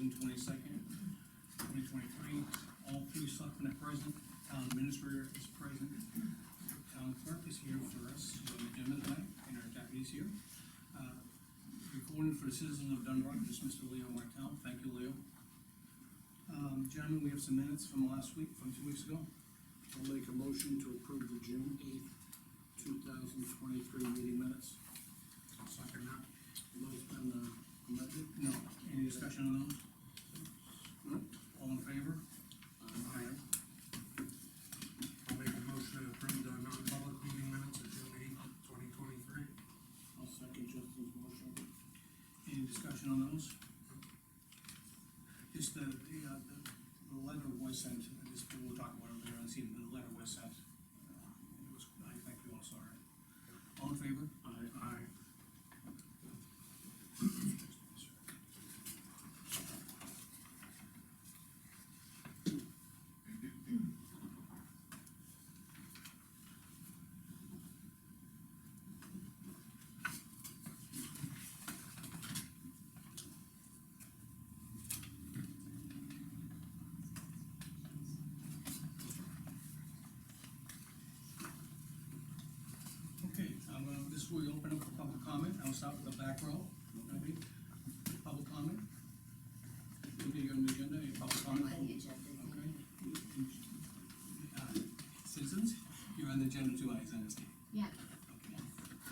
June 22nd, 2023. All three selectmen are present, town administrator is present, town clerk is here for us, on the agenda tonight, and our deputy's here. Recording for the citizens of Dunbarton is Mr. Leo Martell. Thank you, Leo. Gentlemen, we have some minutes from last week, from 2 weeks ago. I'll make a motion to approve the June 8th, 2023 meeting minutes. I'll second that. Those been amended? No, any discussion on those? No? All in favor? Aye. I'll make a motion to approve the non-public meeting minutes of June 8th, 2023. I'll second Justin's motion. Any discussion on those? Just the letter was sent, just, we'll talk about it later on, see, the letter was sent. It was, I think we all saw it. All in favor? Aye. Okay, this is where we open up for public comment. I'll start with the back row. Okay. Public comment? You're on the agenda, any public comment? On the agenda. Okay. Citizens, you're on the agenda too, I understand. Yeah, Okay. yes,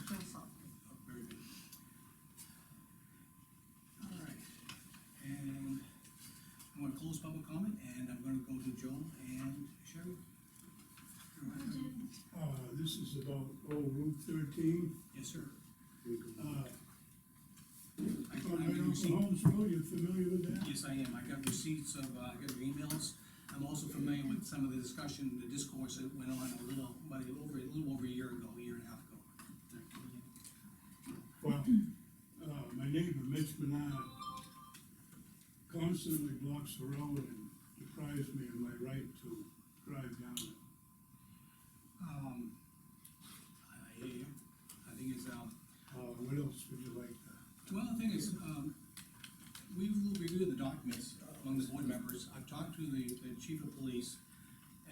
Joe Salt. Oh, very good. All right, and I'm gonna close public comment, and I'm gonna go to Joe and Sherry. This is about, Route 13. Yes, sir. Uh, I on got Old receipts. Holmes Road, you familiar with that? Yes, I am. I got receipts of, I got emails. I'm also familiar with some of the discussion, the discourse that went on a little over a year ago, a year and a half ago. Well, my neighbor, Mitch Menard, constantly blocks the road and deprives me of my right to drive down it. I hear you. I think it's, What else would you like to? well, the thing is, we will review the documents among the board members. I've talked to the chief of police,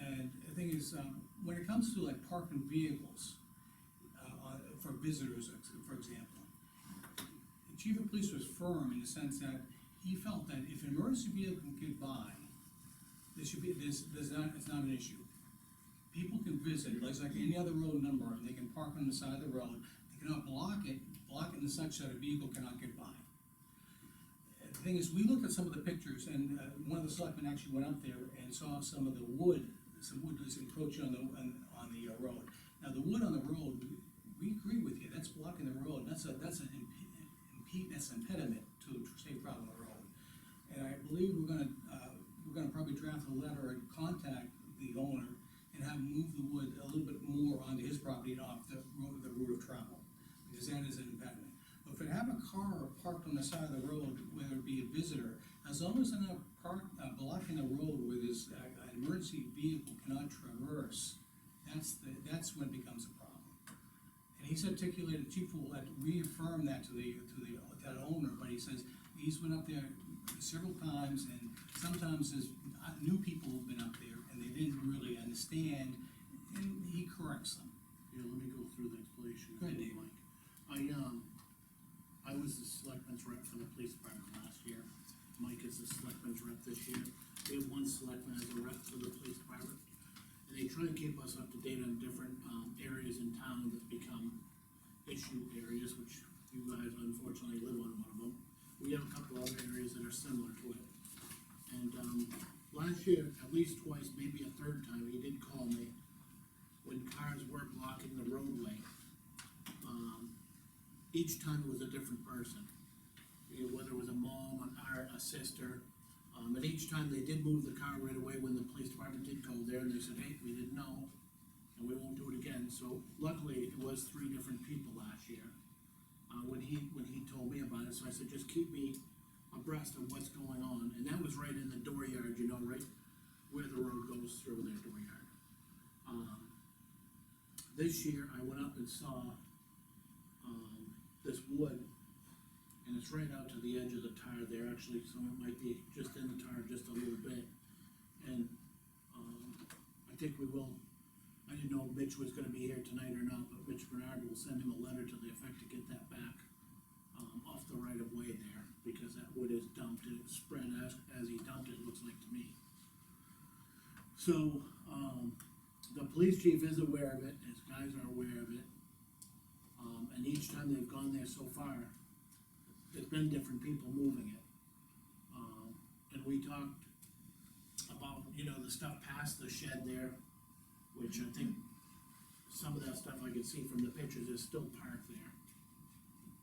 and the thing is, when it comes to like parking vehicles, for visitors, for example, the chief of police was firm in the sense that he felt that if an emergency vehicle can get by, it's not an issue. People can visit, like any other road in Dunbarton, they can park on the side of the road, they cannot block it in such that a vehicle cannot get by. The thing is, we looked at some of the pictures, and one of the selectmen actually went up there and saw some of the wood, was encroaching on the road. Now, the wood on the road, we agree with you, that's blocking the road, that's an impediment to safe travel on the road. And I believe we're gonna probably draft a letter and contact the owner and have him move the wood a little bit more onto his property and off the route of travel, because that is an impediment. But if you have a car parked on the side of the road, whether it be a visitor, as long as they're not blocking the road where this, an emergency vehicle cannot traverse, that's when it becomes a problem. And he's articulated, Chief will reaffirm that to that owner, but he says, he's went up there several times, and sometimes there's new people who've been up there, and they didn't really understand, and he corrects them. Yeah, let me go through the explanation. Go ahead, Dave. Mike. I was the selectman's rep for the police department last year. Mike is the selectman's rep this year. We have one selectman as a rep for the police department. And they try to keep us up to date on different, areas in town that become issue areas, which you guys unfortunately live on one of them. We have a couple other areas that are similar to it. And, last year, at least twice, maybe a third time, he did call me when cars were blocking the roadway. Each time it was a different person, you know, whether it was a mom, a sister, and each time they did move the car right away when the police department did go there, and they said, hey, we didn't know, and we won't do it again. So luckily, it was 3 different people last year, when he told me about it. So I said, just keep me abreast of what's going on, and that was right in the dooryard, you know, right where the road goes through their dooryard. This year, I went up and saw, this wood, and and it's right out to the edge of the tire there, actually, so it might be just in the tire just a little bit. And, I think we will, I didn't know if Mitch was gonna be here tonight or not, but Mitch Bernard will send him a letter to the effect to get that back, off the right of way there, because that wood is dumped, and it's spread as he dumped it, looks like to me. So, the police chief is aware of it, his guys are aware of it. And each time they've gone there so far, there's been different people moving it. And we talked about, you know, the stuff past the shed there, which I think some of that stuff I could see from the pictures is still parked there.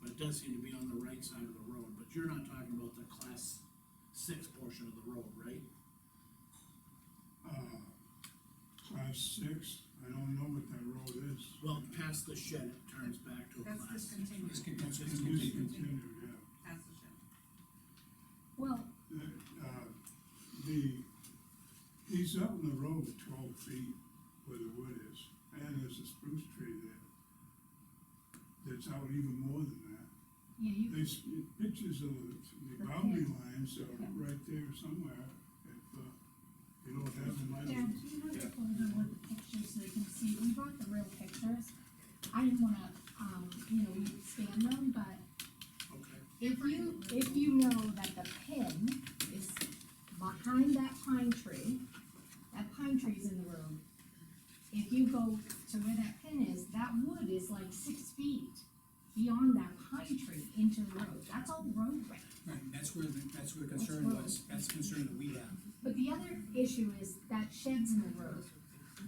But it does seem to be on the right side of the road, but you're not talking about the class 6 portion of the road, right? Class 6, I don't know what that road is. Well, past the shed, it turns back to a That's class 6. discontinued. That's It's discontinued. discontinued, yeah. That's the shed. Well, He's out in the road 12 feet where the wood is, and there's a spruce tree there. That's out even more than that. yeah, you, There's pictures of the boundary lines are right there somewhere, if, you don't have them, I Dad, don't. do you have the folder with the pictures so they can see? We brought the real pictures. I didn't wanna, scan them, but Okay. if you know that the pin is behind that pine tree's in the road. If you go to where that pin is, that wood is like 6 feet beyond that pine tree into the road. That's all roadway. Right, that's where the concern was, that's the concern that we have. But the other issue is that shed's in the road.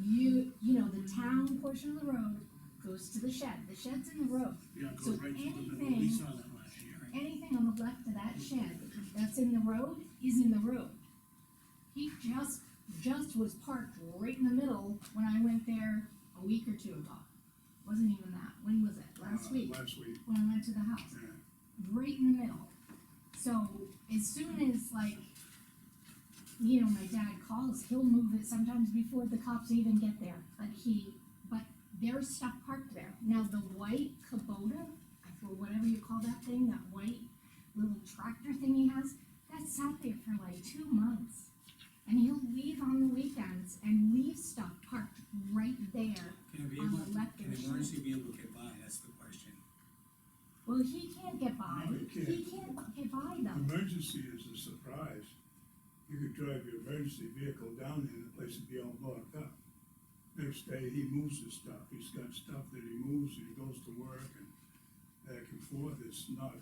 You know, the town portion of the road goes to the shed's in the road. Yeah, it So goes right through the middle, we anything- saw that last year. Anything on the left of that shed that's in the road is in the road. He just was parked right in the middle when I went there a week or two ago. Wasn't even that, when was it? Last week, Last week, when I went to the house. yeah. Right in the middle. So as soon as my dad calls, he'll move it sometimes before the cops even get there. But there's stuff parked there. Now the white Kubota, or whatever you call that thing, that white little tractor thing he has, that sat there for like 2 months. And he'll leave on the weekends and leave stuff parked right there. Can it be On able, the left of can the emergency be able to get by, that's the question. Well, he can't get by. No, he can't. He can't get by though. Emergency is a surprise. You could drive your emergency vehicle down there and the place would be all blocked up. Next day, he moves his stuff, he's got stuff that he moves and he goes to work and back and forth, it's not,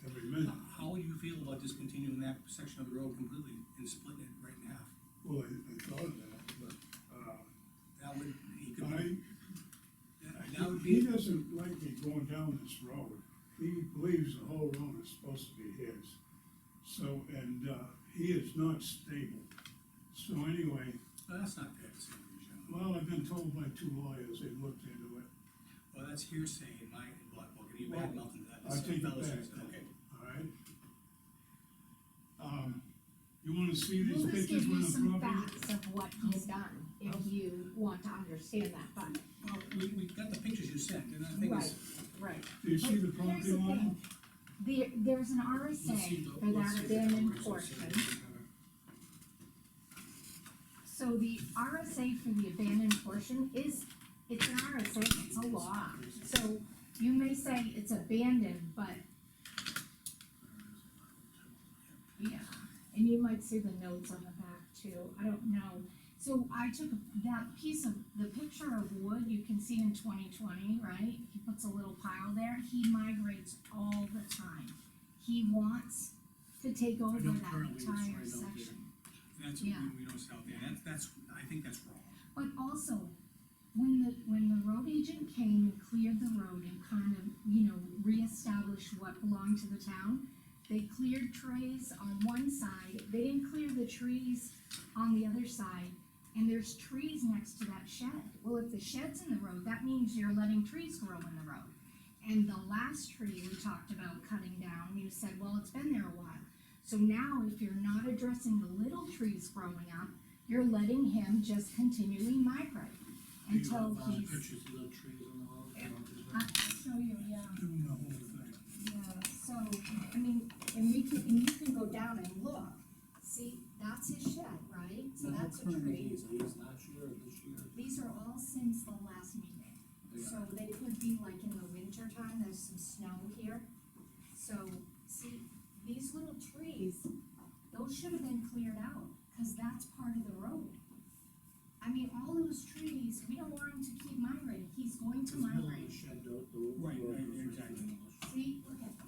every minute. How would you feel about discontinuing that section of the road completely and splitting it right in half? Well, I thought of that, but, That would, he could, that would he be, doesn't like me going down this road. He believes the whole road is supposed to be his. So, and, he is not stable. So anyway, that's not fair to say, John. well, I've been told by 2 lawyers, they've looked into it, Well, that's hearsay in my book, well, can you bad mouthing that? I'll take it Fellas, back. Okay. all right? You wanna see these We'll just pictures give you with the some property? facts of what he's done, if you want to understand that, but, Well, we got the pictures you sent, and I think right, it's, right. Do you see the But here's property the line? thing. There's an RSA for that abandoned portion. So the RSA for the abandoned portion it's an RSA, it's a law. So you may say it's abandoned, but, yeah, and you might see the notes on the back too, I don't know. So I took that piece of, the picture of wood, you can see in 2020, right? He puts a little pile there, he migrates all the time. He wants to take over don't that currently entire reside out there. section. that's, Yeah. we don't sell there, that's, I think that's wrong. But also, when the road agent came and cleared the road and kind of, reestablished what belonged to the town, they cleared trees on one side, they didn't clear the trees on the other side, and there's trees next to that shed. Well, if the shed's in the road, that means you're letting trees grow in the road. And the last tree we talked about cutting down, you said, well, it's been there a while. So now, if you're not addressing the little trees growing up, you're letting him just continually migrate Do you until have, he's. pictures of the trees on the road? I'll show you, yeah, Doing the whole thing. yeah, so, I mean, and you can go down and look, see, that's his shed, right? So Now, that's a what current tree. is these last year or this year? These are all since the last meeting. So they could be like in the winter time, there's some snow here. So, see, these little trees, those should have been cleared out, cause that's part of the road. I mean, all those trees, we don't want him to keep migrating, he's going to It's middle of the migrate. shed, the Right, road right, goes right exactly. through the middle. See, look at that.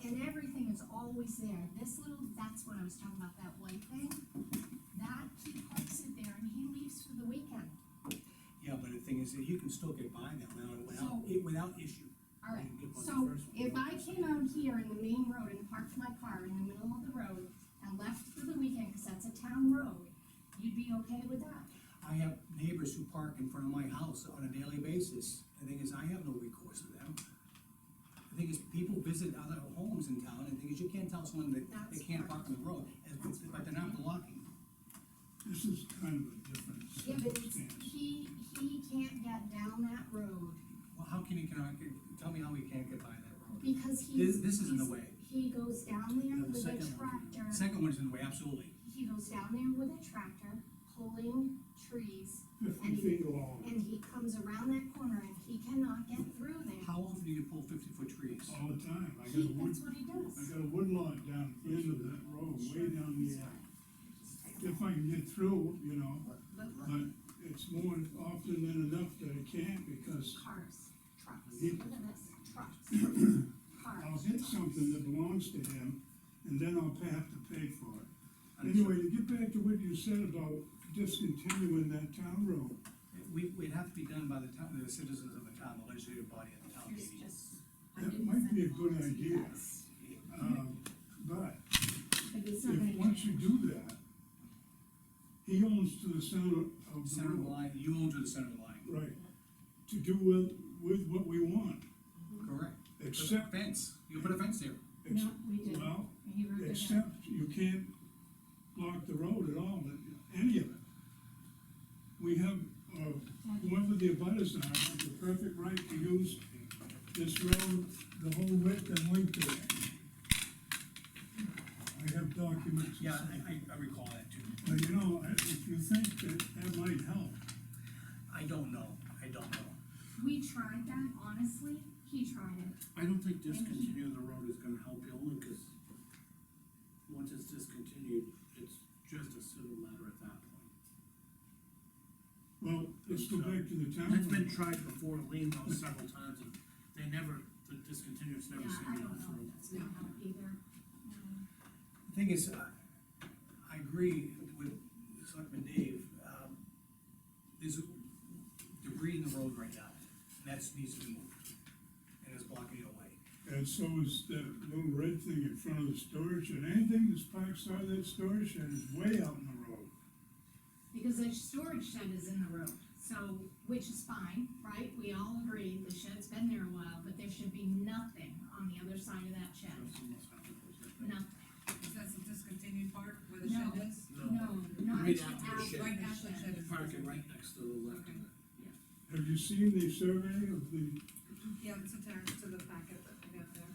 And everything is always there, this little, that's what I was talking about, that white thing, that, he parks it there and he leaves for the weekend. Yeah, but the thing is, that you can still get by that without issue. Alright, You can get by the so first one, if yeah. I came out here in the main road and parked my car in the middle of the road and left for the weekend, cause that's a town road, you'd be okay with that? I have neighbors who park in front of my house on a daily basis. The thing is, I have no recourse to them. The thing is, people visit other homes in town, and the thing is, you can't tell someone that they can't park on the road, but they're not blocking. This is kind of a different Yeah, but it's, circumstance. he can't get down that road Well, how can you, tell me how we can't get by that road? because he's. This is in the he's- way. He goes down there Yeah, the with a second one. tractor, Second one is in the way, absolutely. he goes down there with a tractor, pulling trees, 50 feet long, and he comes around that corner and he cannot get through there. How often do you pull 50-foot trees? all the time. I got He, a wood, that's what he does. I got a wood lot down the end of that road, way down the end. If I can get through, you know, but it's more often than enough that I can't, because Cars, trucks, He- look at this, trucks, I'll cars. hit something that belongs to him, and then I'll have to pay for it. Anyway, to get back to what you said about discontinuing that town road, We'd have to be done by the town, the citizens of the town, the legislative body of the town Here's meeting. just. I That didn't might send be a it good all to you idea. guys, but but it's not gonna if, once you change. do that, he owns to the center of the Center of the road, line, you own to the center of the line, right, to do with what we want, correct? except, Fence, you put a fence there. No, we didn't, well, he wrote it down. except you can't block the road at all, any of it. We have, whoever the abutters are, have the perfect right to use this road, the whole width and length of it. I have documents. Yeah, I recall that too. But you know, if you think that might help, I don't know. We tried that, honestly, he tried it. I don't think discontinuing the road is gonna help you, only because once it's discontinued, it's just a civil matter at that point. well, let's go back to the town. That's been road. tried before, leaned on several times, and they never, the discontinuance never Yeah, seemed I to go don't know, through. if that's gonna help either. The thing is, I agree with Selectman Dave, there's debris in the road right now, and that needs to be moved, and it's blocking it away. And so is that little red thing in front of the storage, and anything that's parked side of that storage shed is way out in the road. Because the storage shed is in the road, so, which is fine, right? We all agree, the shed's been there a while, but there should be nothing on the other side of that shed, So someone's got to put that. nothing. Is that the discontinued part where the No. shed is? No, not Right after after the shed. Right after the shed is. Park it right next to the left of it. Have you seen the survey of the, Yeah, it's attached to the packet that we got there.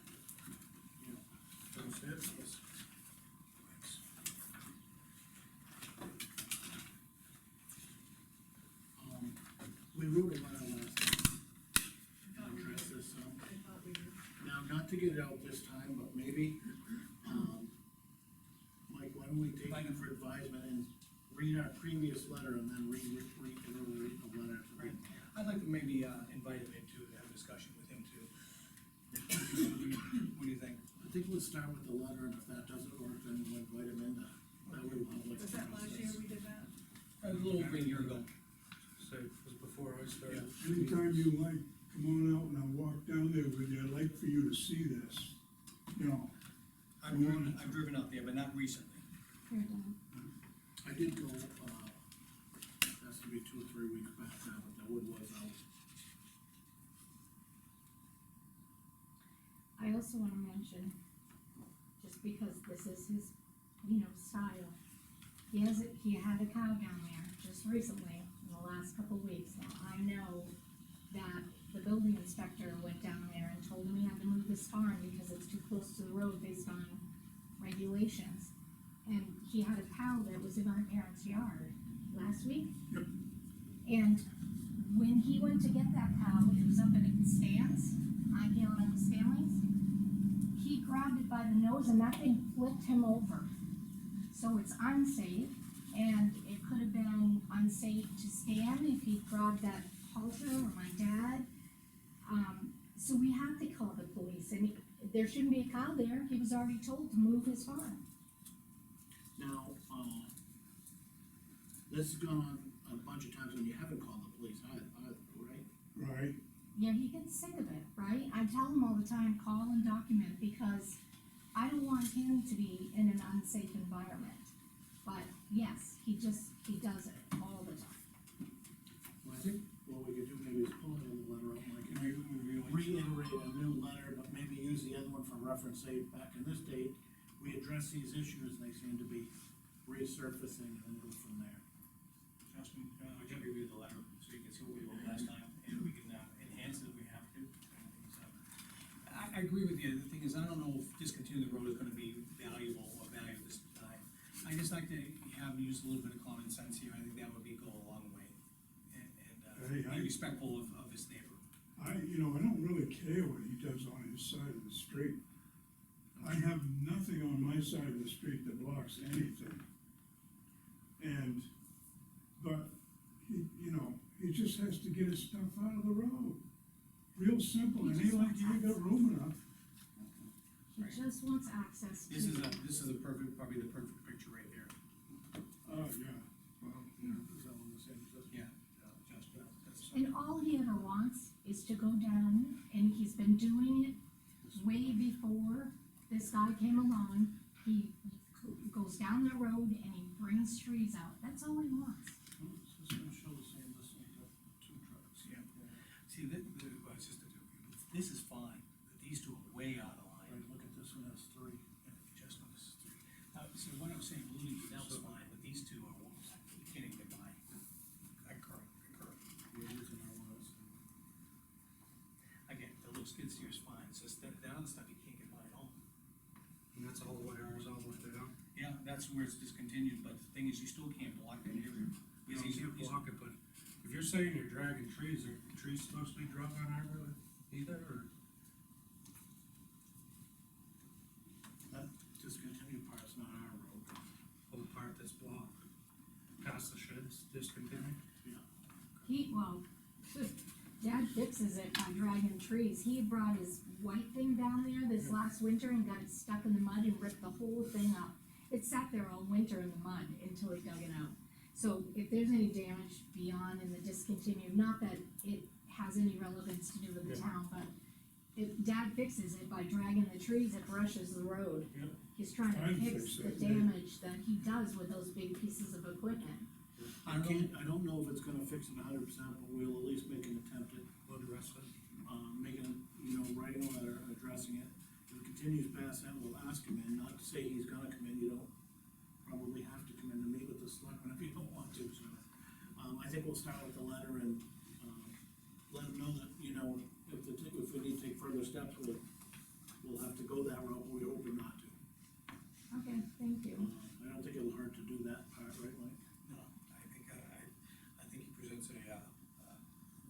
We wrote a letter last time, I thought we address did. this, I thought we did. now, not to get it out this time, but maybe, Mike, why don't we take it for advisement and read our previous letter and then read the letter to read. I'd like to maybe, invite him in to have a discussion with him too. What do you think? I think we'll start with the letter, and if that doesn't work, then we'll invite him in, that way we'll have like. Was that last year we did that? A little over a year ago. So it was before I started. anytime you like, come on out and I'll walk down there with you, I'd like for you to see this. You know, I've driven out there, but not recently. Here, Dad. I did go, has to be 2 or 3 weeks back now, but the wood was out. I also wanna mention, just because this is his, style, he had a cow down there just recently, in the last couple of weeks. Now, I know that the building inspector went down there and told him he had to move his farm because it's too close to the road based on regulations. And he had a cow that was in our parents' yard last week. Yep. And when he went to get that cow, it was up in its stands, on Galen and Stanley's. He grabbed it by the nose and that thing flipped him over. So it's unsafe, and it could have been unsafe to stand if he grabbed that halter or my dad. So we had to call the police, and there shouldn't be a cow there, he was already told to move his farm. Now, this has gone on a bunch of times when you haven't called the police either, right? Right, Yeah, he gets sick of it, right? I tell him all the time, call and document, because I don't want him to be in an unsafe environment. But yes, he does it all the time. Well, I think what we could do maybe is pull another letter out, Mike, and reiterate a new letter, but maybe use the other one for reference, say, back in this date, we address these issues, and they seem to be resurfacing, and then go from there. Justin, I can review the letter, so you can see what we wrote last time, and we can enhance it if we have to. I agree with you, the thing is, I don't know if discontinuing the road is gonna be valuable or valuable this time. I just like to have him use a little bit of common sense here, I think that would go a long way. Hey, Be respectful of his neighbor. I don't really care what he does on his side of the street. I have nothing on my side of the street that blocks anything. But he just has to get his stuff out of the road. Real simple, and he like, you ain't got room enough. He just wants access to. This is probably the perfect picture right here. Oh, yeah, well, yeah. Is that one the same, Yeah. Justin, that's. And all he ever wants is to go down, and he's been doing it way before this guy came along. He goes down the road and he brings trees out, that's all he wants. This is gonna show the same, this one's got two trucks. Yeah. See, this is fine, but these two are way out of line. Right, look at this one, has three. Just on this three. See, what I was saying, alluding to that was fine, but these two are, you can't even get by. Occur. We're using our ones. Again, the little skid steer is fine, it's just that other stuff you can't get by at all. And that's all the way horizontal down. Yeah, that's where it's discontinued, but the thing is, you still can't block that area. You don't can't block it, but if you're saying you're dragging trees, are trees supposed to be dropped on our road either, or? That discontinued part's not our road. Or the part that's blocked, past the sheds, discontinued? Well, Dad fixes it by dragging trees. He brought his white thing down there this last winter and got it stuck in the mud and ripped the whole thing up. It sat there all winter in the mud until he dug it out. So if there's any damage beyond in the discontinued, not that it has any relevance to do with the town, but if Dad fixes it by dragging the trees, it brushes the road. Yep. He's trying to I'd fix fix the it, yeah. damage that he does with those big pieces of equipment. I don't know if it's gonna fix it 100%, but we'll at least make an attempt at, We'll address it. making, writing a letter, addressing it. If it continues past that, we'll ask him in, not to say he's gonna come in, you don't probably have to come in to meet with the selectmen if you don't want to, so. I think we'll start with the letter and, let him know that, if we need to take further steps, we'll have to go that route, but we hope not to. Okay, thank you. I don't think it'll hurt to do that part, right, Mike? No, I think he presents a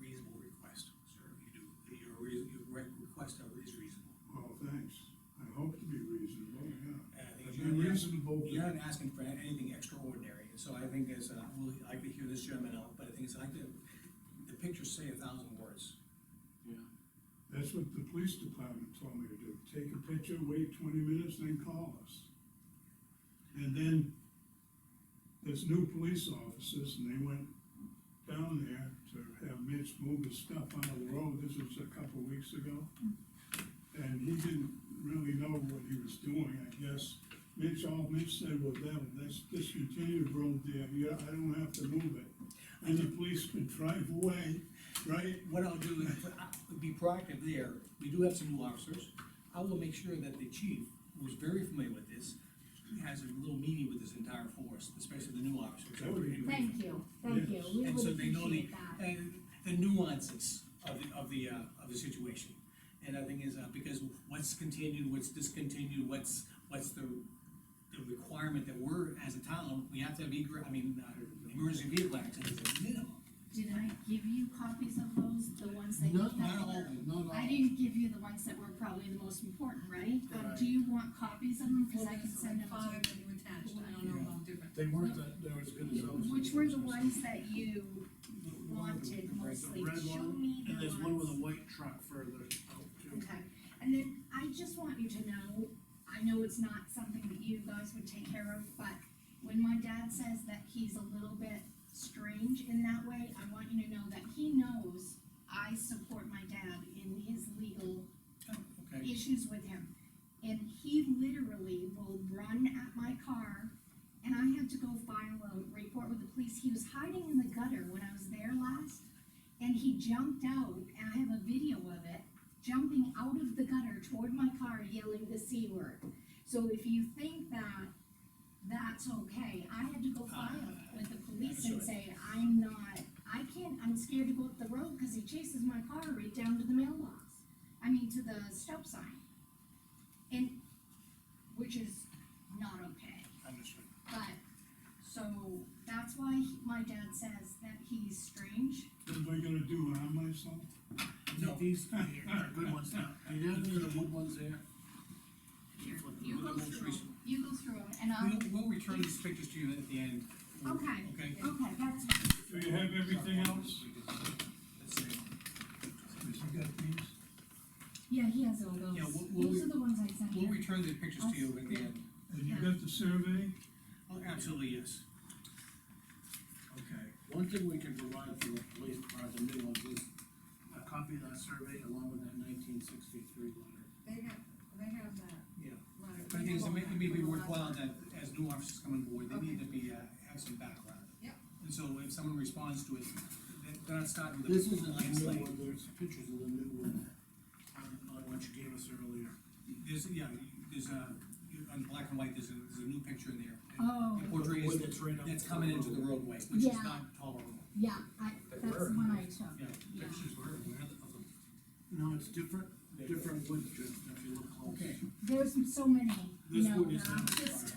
reasonable request, sir. You do, your request is reasonable. Well, thanks, I hope to be reasonable, yeah. And I think I've been reasonable to. You're not asking for anything extraordinary, and so I think we'll like to hear this gentleman out, but I think the pictures say 1,000 words. Yeah. That's what the police department told me to do, take a picture, wait 20 minutes, then call us. And then, there's new police officers, and they went down there to have Mitch move his stuff out of the road, this was a couple weeks ago. And he didn't really know what he was doing, I guess. All Mitch said was, that's discontinued road there, yeah, I don't have to move it. And the police could drive away, right? What I'll do is, be proactive there, we do have some new officers. I will make sure that the chief, who's very familiar with this, has a little meeting with his entire force, especially the new officers. That would be great. Thank you, we And would so they know appreciate that. and the nuances of the situation. And the thing is, because what's continued, what's discontinued, what's the requirement that we're, as a town, we have to have emergency vehicle access is a minimum. Did I give you copies of those, the ones that you Not found? all of them, not all. I didn't give you the ones that were probably the most important, right? Right. Do you want copies of them, cause I can There's send like them five to that you attached, I don't know how different. They weren't that, they were as good as those. you. Which were the ones that you wanted mostly? The red Show one, me the and there's one with a ones. white truck further out too. Okay, and then I just want you to know, I know it's not something that you guys would take care of, but when my dad says that he's a little bit strange in that way, I want you to know that he knows I support my dad in his legal Oh, okay. issues with him. And he literally will run at my car, and I had to go file a report with the police. He was hiding in the gutter when I was there last, and he jumped out, and I have a video of it, jumping out of the gutter toward my car yelling the C word. So if you think that that's okay, I had to go file with the police and say, I'm scared to go up the road, cause he chases my car right down to the mailbox. To the stop sign. And, which is not okay. Understood. But, so, that's why my dad says that he's strange. What am I gonna do, harm myself? No. These are good ones now. Do you have any of the wood ones there? Here, Flip them. you go the most through, recent. you go through them, and I'll, We'll return these pictures to you at the end. okay, Okay? okay, that's, Do you have everything else? Let's see. Has he got these? yeah, he has all those. Yeah, we'll- Those are the ones I sent We'll you. return the pictures to you at the end. And you got the survey? Oh, absolutely, yes. Okay. One thing we can provide for the police department, the new ones, is a copy of that survey along with that 1963 letter. They have that Yeah. letter. But I think it may be worthwhile that as new officers come on board, they need to be, have some background. Yep. And so if someone responds to it, they're not starting with a This is a blank new slate. one, there's pictures of the new one, on what you gave us earlier. There's on black and white, there's a new picture in there. Oh. It portrays, Wood that's right up that's to coming the into the road. roadway, which is Yeah. not tolerable. Yeah, that's the one I took, Yeah. yeah. Pictures were, of them. No, it's different wood, Jim, if you look close. Okay. There's so many, you This know, wood is down. just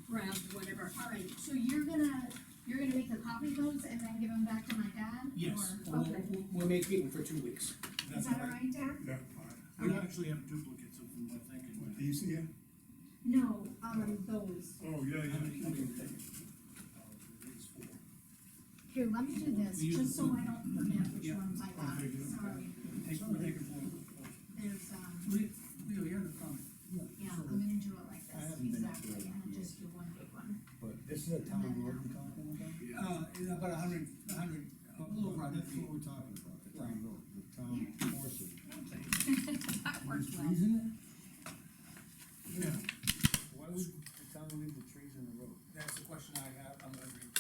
grab whatever, alright, so you're gonna make a copy of those and then give them back to my dad? Yes, Or- okay, we'll make people for 2 weeks. is that all right, Dad? Yeah, fine. We actually have duplicates of them, I think. What, these here? No, those. Oh, yeah, Here, let me do this, We use just so the- I don't forget which Yeah. ones I got, Okay, good. sorry. We'll take it for. There's, Leo, you're on the phone. yeah, I'm gonna do it like I this, haven't been up exactly, there and yet. just do one big one. But this is a town road we're talking about? It's about a hundred, a little over 100 That's feet. what we're talking about, the town road, the town portion. That works There's well. trees in it? Yeah. Why would the town leave the trees in the road? That's the question I have, I'm wondering.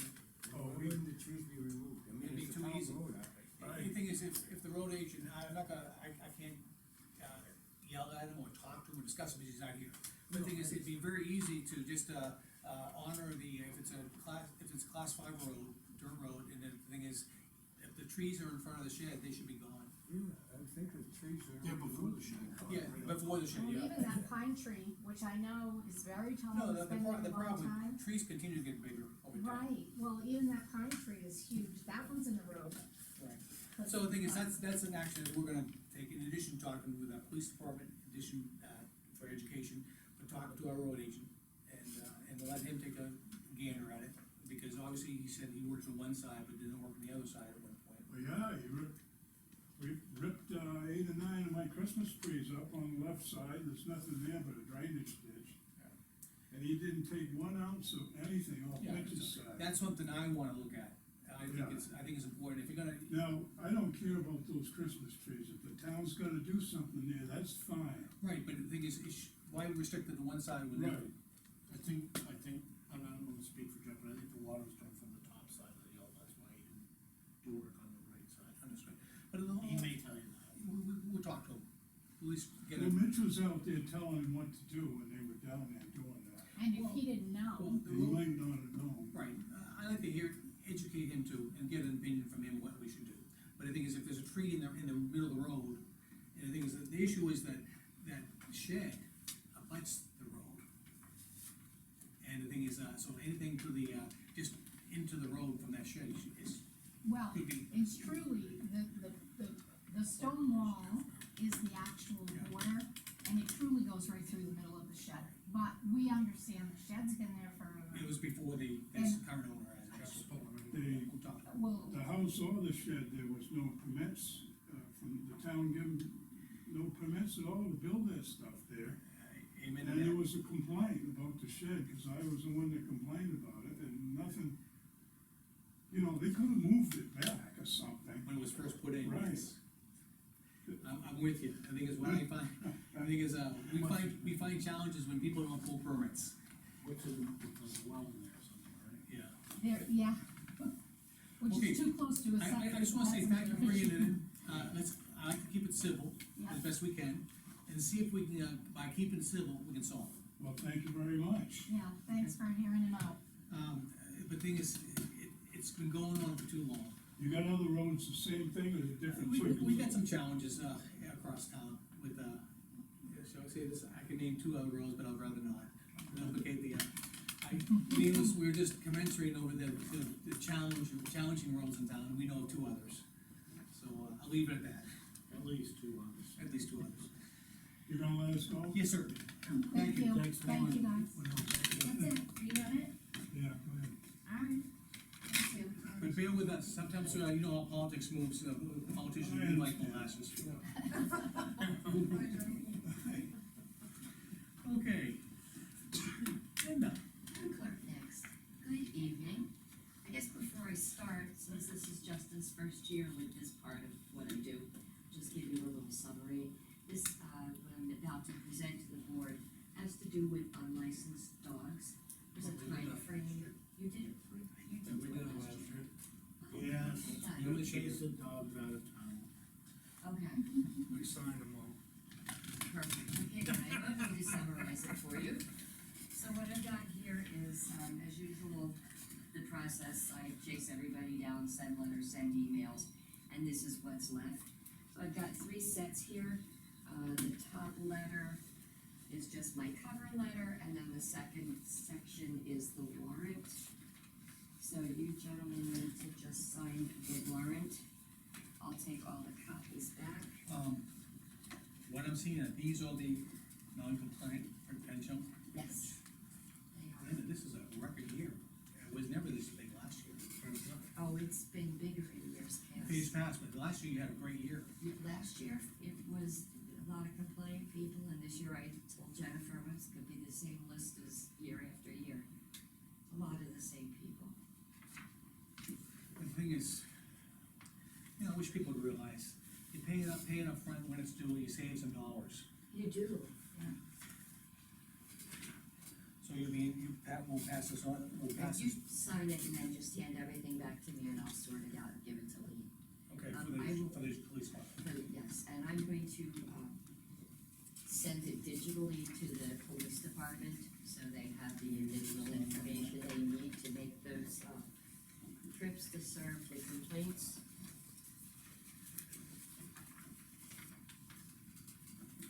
Oh, Why wouldn't the trees be removed? I mean, It'd be it's a too town easy. road. The thing is, if the road agent, I'm not gonna, I can't, yell at him or talk to him or discuss it because he's not here. The thing is, it'd be very easy to just, honor if it's a class 5 road, dirt road, and then the thing is, if the trees are in front of the shed, they should be gone. Yeah, I think the trees are. Yeah, before the shed. Yeah, before the shed, Well, yeah. even that pine tree, which I know is very tall, No, it's been there a long problem, time. trees continue to get bigger over time. Right, well, even that pine tree is huge, that one's in the road. Right. So the thing is, that's an action that we're gonna take, in addition to talking with our police department, in addition, for education, but talking to our road agent, and let him take a gander at it, because obviously he said he worked on one side, but didn't work on the other side at one point. Well, yeah, we ripped, 8 or 9 of my Christmas trees up on the left side, there's nothing there but a drainage ditch. And he didn't take 1 ounce of anything off Yeah, Mitch's side. That's something I wanna look at, I Yeah. think it's important, if you're gonna, Now, I don't care about those Christmas trees, if the town's gonna do something there, that's fine. right, but the thing is, why restrict it to one side when Right. I think, I'm not gonna speak for Jeff, but I think the water was coming from the top side of the hill, that's why he didn't do work on the right side. Understood. But in the whole, He may tell you that. we'll talk to him, at least get Well, him. Mitch was out there telling him what to do when they were down there doing that. And if Well- he didn't know, Well, the He road- might not have known. Right, I like to educate him too, and get an opinion from him what we should do. But the thing is, if there's a tree in the middle of the road, and thing is, that the issue is that shed abuts the road. And the thing is, so anything to the, just into the road from that shed is, Well, could be, it's truly, the stone wall is the actual border, and it truly goes right through the middle of the shed. But we understand the shed's been there forever. it was before this current owner has Just it. pulling in. We'll talk about it. Well, The house or the shed, there was no permits, from the town given no permits at all to build that stuff there. Amen to And there that. was a complaint about the shed, cause I was the one that complained about it, and nothing, you know, they could've moved it back or something. When it was first put in. Right. yes. I'm with you, the thing is, when I find, the thing is, we find challenges when people don't pull permits. Which is, there's a well in there somewhere, right? Yeah. there, yeah. Which Okay. is too close to a septic. I just wanna say That's thank you for bringing it another in, I like to keep it civil, Yeah. as best we can, and see if we can, by keeping it civil, we can solve it. Well, thank you very much. Yeah, thanks for hearing it out. The thing is, it's been going on for too long. You got other roads, the same thing, or the different? We got some challenges, across town with, shall I say this, I can name two other roads, but I'd rather not. Implicate the, needless, we're just commensurating over the challenging roads in town, and we know of two others. So, I'll leave it at that, At least two others. at least two others. You gonna let us go? Yes, sir. Thank you, Thanks very thank you much. guys. That's it, you got it? Yeah, go ahead. Alright. Thank you. But bear with us, sometimes, you know how politics moves, politicians do like molasses. Okay. Linda. Clerk next. Good evening. I guess before I start, since this is Justin's first year with this part of what I do, just give you a little summary. This, what I'm about to present to the board has to do with unlicensed dogs. There's a time frame. You did it, you did We it did it last last year. year. Yes, Okay. you would chase the dogs out of town. Okay, We signed them all. perfect. Okay, I don't need to summarize it for you. So what I've got here is, as usual, the process, I chase everybody down, send letters, send emails, and this is what's left. So I've got three sets here. The top letter is just my cover letter, and then the second section is the warrant. So you gentlemen need to just sign the warrant. I'll take all the copies back. What I'm seeing, these are the non-compliant potential. Yes. They are. Linda, this is a record year, it was never this big last year. Oh, it's been bigger in years Years past. past, but last year you had a great year. Last year, it was a lot of complaint people, and this year I told Jennifer it's gonna be the same list as year after year. A lot of the same people. The thing is, you know, I wish people would realize, you pay it up front when it's due, you save some dollars. You do, yeah. So Pat will pass this on, we'll pass You this, sign it and then just hand everything back to me and I'll sort it out and give it to Lee. okay, I for will- the police department. But yes, and I'm going to, send it digitally to the police department, so they have the additional information they need to make those, trips to serve the complaints.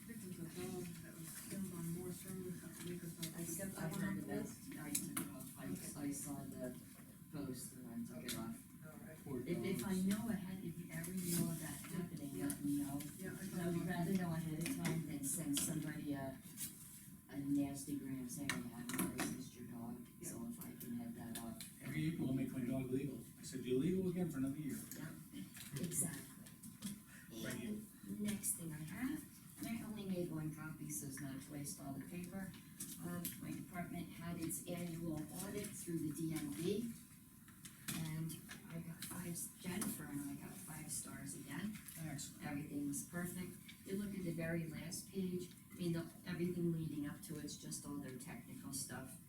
This is a dog that was killed on Morse Road a couple weeks ago. I stepped, I heard about, I took it off, I saw the post and I took it off. Alright. Poor If I dogs. know ahead, if you ever know of that happening, let me know. Yeah, I I would rather know ahead of time than send somebody a nasty gram saying I haven't licensed your dog, so if I can head that off. Every April I'll make my dog legal. I said, you're legal again for another year. Exactly. Right here. And next thing I have, and I only made one copy, so as not to waste all the paper. My department had its annual audit through the DMV. And I got Jennifer and I got 5 stars again. Excellent. Everything was perfect. You look at the very last page, I mean, everything leading up to it's just all their technical stuff,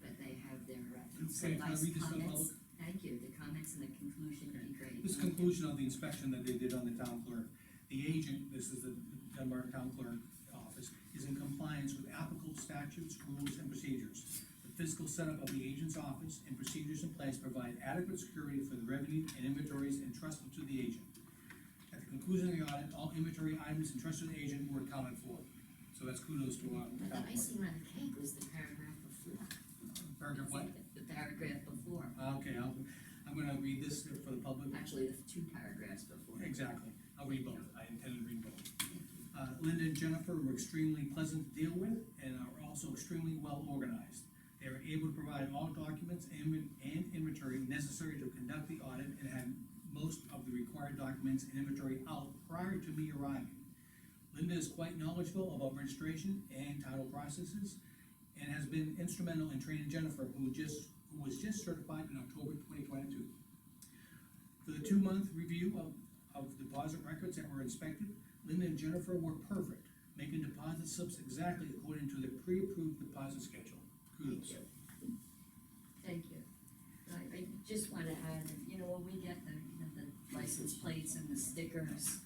but they have their, some Okay, can I nice read this to the comments. public? Thank you, the comments and the conclusion would be great. This conclusion of the inspection that they did on the town clerk, the agent, this is the Dunbarton Town Clerk Office, is in compliance with applicable statutes, rules, and procedures. The physical setup of the agent's office and procedures in place provide adequate security for the revenue and inventories entrusted to the agent. At the conclusion of the audit, all inventory items entrusted to the agent were accounted for. So that's kudos to our The town clerk. icing on the cake was the paragraph before. Paragraph what? The paragraph before, Okay, I'm gonna read this for the public. actually, the two paragraphs before. Exactly, I'll read both, I intended to read both. Linda and Jennifer were extremely pleasant to deal with, and are also extremely well organized. They were able to provide all documents and inventory necessary to conduct the audit, and had most of the required documents and inventory out prior to me arriving. Linda is quite knowledgeable about registration and title processes, and has been instrumental in training Jennifer, who was just certified in October 2022. For the 2-month review of deposit records that were inspected, Linda and Jennifer were perfect, making deposit slips exactly according to the pre-approved deposit schedule. Kudos. Thank you. I just wanna add, that, you know, when we get the license plates and the stickers,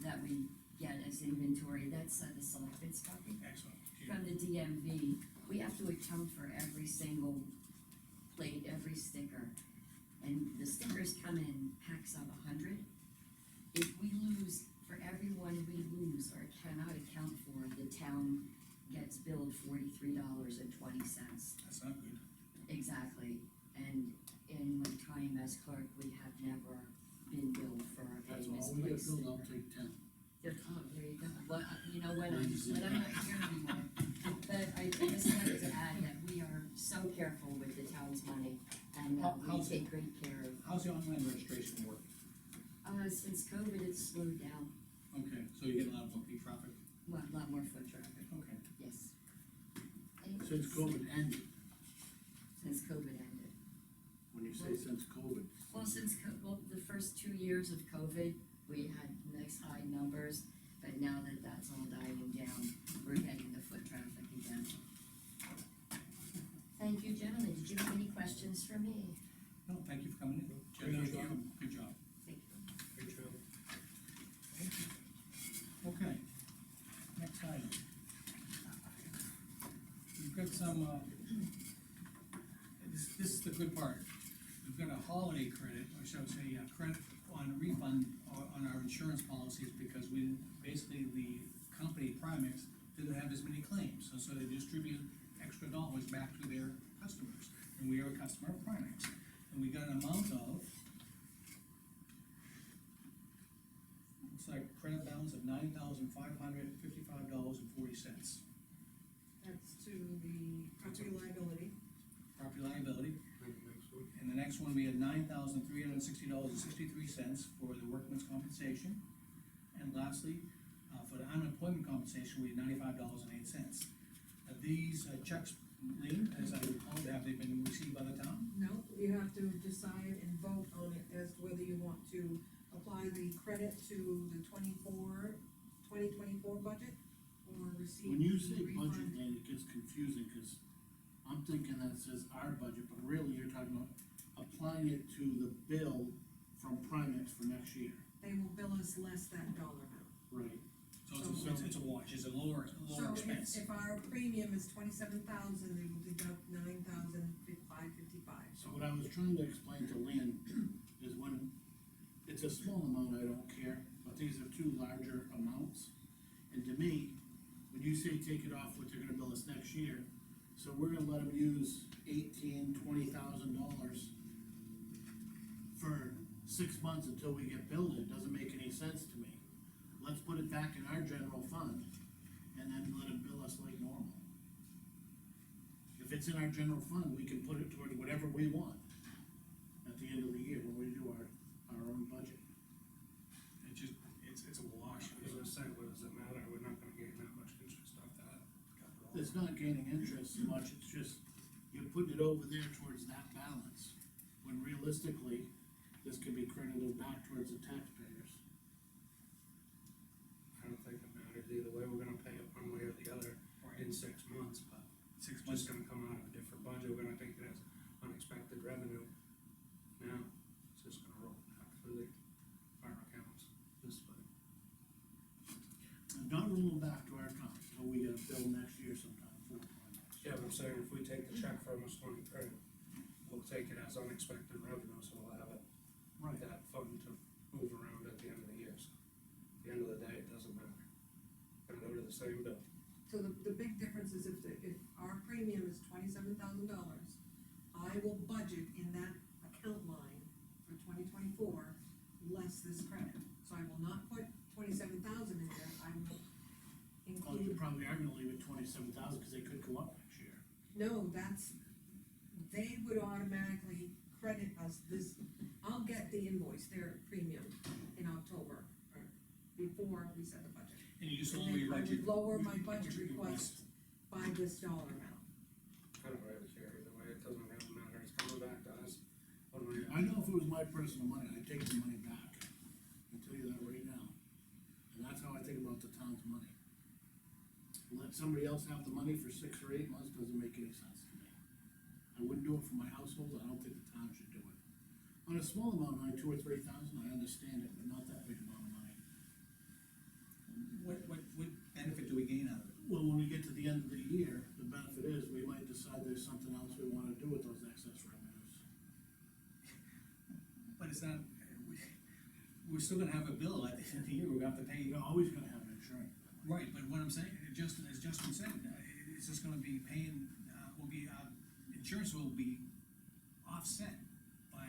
that we get as inventory, that's the selectmen's copy. Excellent. From the DMV, we have to account for every single plate, every sticker. And the stickers come in packs of 100. If we lose, for every one we lose or cannot account for, the town gets billed $43.20. That's not good. Exactly, and in my time as clerk, we have never been billed for a That's all we get misplaced billed, I'll sticker. take 10. There you go, well, you know, when I'm not here anymore, but I just wanted to add that we are so careful with the town's money, and we How's it- take great care of, How's the online registration work? since COVID, it's slowed down, Okay, so you get a lot of monkey traffic? a lot more foot traffic, Okay. yes. Since COVID ended, Since COVID ended. when you say since COVID, Well, the first 2 years of COVID, we had nice high numbers, but now that that's all dying down, we're getting the foot traffic again. Thank you, gentlemen, did you have any questions for me? No, thank you for coming in. Good Thank job. you. Good job. Thank you. Good job. Okay, next item. We've got some, this is the good part. We've got a holiday credit, or shall I say, a credit on a refund on our insurance policies, because basically the company Primex didn't have as many claims, so they distribute extra dollars back to their customers, and we are a customer of Primex. And we got an amount of, looks like credit balance of $9,555.40. That's to the property liability. Property liability, Maybe next week. and the next one, we had $9,360.63 for the workman's compensation. And lastly, for the unemployment compensation, we had $95.08. These checks, Lean, as I recall, have they been received by the town? No, you have to decide and vote on it as to whether you want to apply the credit to the 2024 budget, or receive when you the say budget, refund. Lane, it gets confusing, cause I'm thinking that says our budget, but really you're talking about applying it to the bill from Primex for next year. They will bill us less that dollar amount. Right. So it's a wash, it's a lower So expense. if our premium is 27,000, they will deduct 9,555. So what I was trying to explain to Lynn is when, it's a small amount, I don't care, but these are two larger amounts. And to me, when you say take it off what they're gonna bill us next year, so we're gonna let them use $20,000 for 6 months until we get billed, it doesn't make any sense to me. Let's put it back in our general fund, and then let them bill us like normal. If it's in our general fund, we can put it toward whatever we want at the end of the year when we do our own budget. It's a wash. I was gonna say, what does it matter? We're not gonna gain that much interest off that. It's not gaining interest so much, it's just, you're putting it over there towards that balance, when realistically, this could be credited back towards the taxpayers. I don't think it matters either way. We're gonna pay it one way or the other in 6 months, but 6 it's months. just gonna come out of a different budget. We're gonna take it as unexpected revenue. Now, it's just gonna roll back through our accounts this way. And not rolling back to our account until we get a bill next year sometime for Primex. Yeah, but I'm saying if we take the check from us 23, we'll take it as unexpected revenue, so we'll have it, Right. that fund to move around at the end of the year, so. the end of the day, it doesn't matter. Gonna go to the same bill. So the big difference is if our premium is $27,000, I will budget in that account line for 2024, less this credit. So I will not put 27,000 in there, I will Oh, you include, probably are gonna leave it 27,000, cause they could go up next year. no, they would automatically credit us this, I'll get the invoice, their premium in October, or before we set the budget. And you just And lower then your I budget. would lower my budget request by this dollar amount. I don't really care either way, it doesn't really matter, it's coming back to us. What do I know if it was my personal money, I'd take the money back, I'll tell you that right now. And that's how I think about the town's money. Let somebody else have the money for 6 or 8 months doesn't make any sense to me. I wouldn't do it for my household, I don't think the town should do it. On a small amount, like 2,000 or 3,000, I understand it, but not that big amount of money. What benefit do we gain out of it? Well, when we get to the end of the year, the benefit is, we might decide there's something else we wanna do with those excess revenues. But it's not, we're still gonna have a bill at the end of the year, we're gonna have to pay. You're always gonna have an insurance. Right, but what I'm saying, Justin, as Justin said, it's just gonna be paying, insurance will be offset by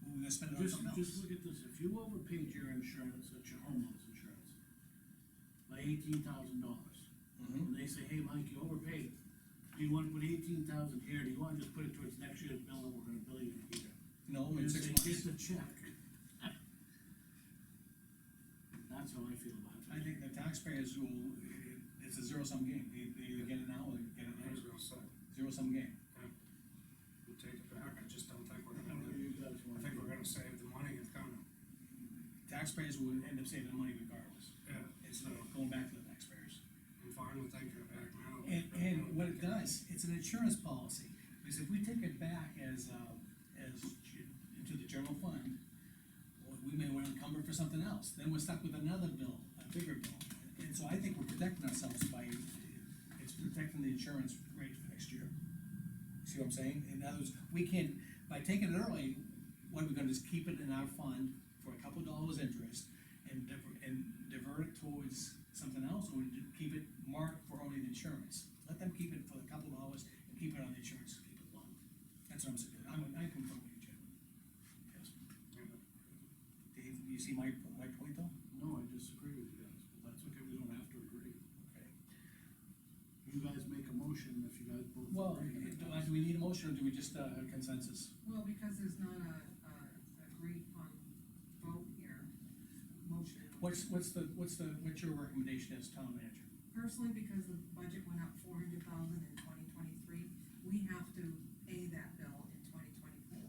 we're gonna spend it on something else. Just look at this, if you overpaid your insurance, that's your homeowner's insurance, by $18,000, Mhm. and they say, hey, Mike, you overpaid, do you wanna put 18,000 here, do you wanna just put it towards next year's bill, and we're gonna bill you here? No, in You 6 say, months. get the check. That's how I feel about it. I think the taxpayers will, it's a zero-sum game, they either get it now or they get it I was later, gonna say, zero-sum game. we'll take it back, I just don't think we're I gonna don't know, do, you guys I wanna think do we're it. gonna save the money, it's gonna, Taxpayers will end up saving money regardless, yeah, it's going back to the taxpayers. I'm fine with taking it back now. And what it does, it's an insurance policy, because if we take it back as into the general fund, well, we may want to encumber it for something else, then we're stuck with another bill, a bigger bill. And so I think we're protecting ourselves by, it's protecting the insurance rate for next year. See what I'm saying? In other words, we can't, by taking it early, what we're gonna just keep it in our fund for a couple dollars interest and divert it towards something else, or keep it marked for only the insurance. Let them keep it for a couple dollars and keep it on the insurance, keep it low. That's what I'm saying, I concur with you, Jim. Yes. Dave, you see my point though? No, I disagree with you guys, but that's okay, we don't have to agree. Okay. You guys make a motion if you guys both Well, agree. do we need a motion, or do we just, consensus? Well, because there's not a agreed upon vote here, motion. What's your recommendation as town manager? Personally, because the budget went up $400,000 in 2023, we have to pay that bill in 2024.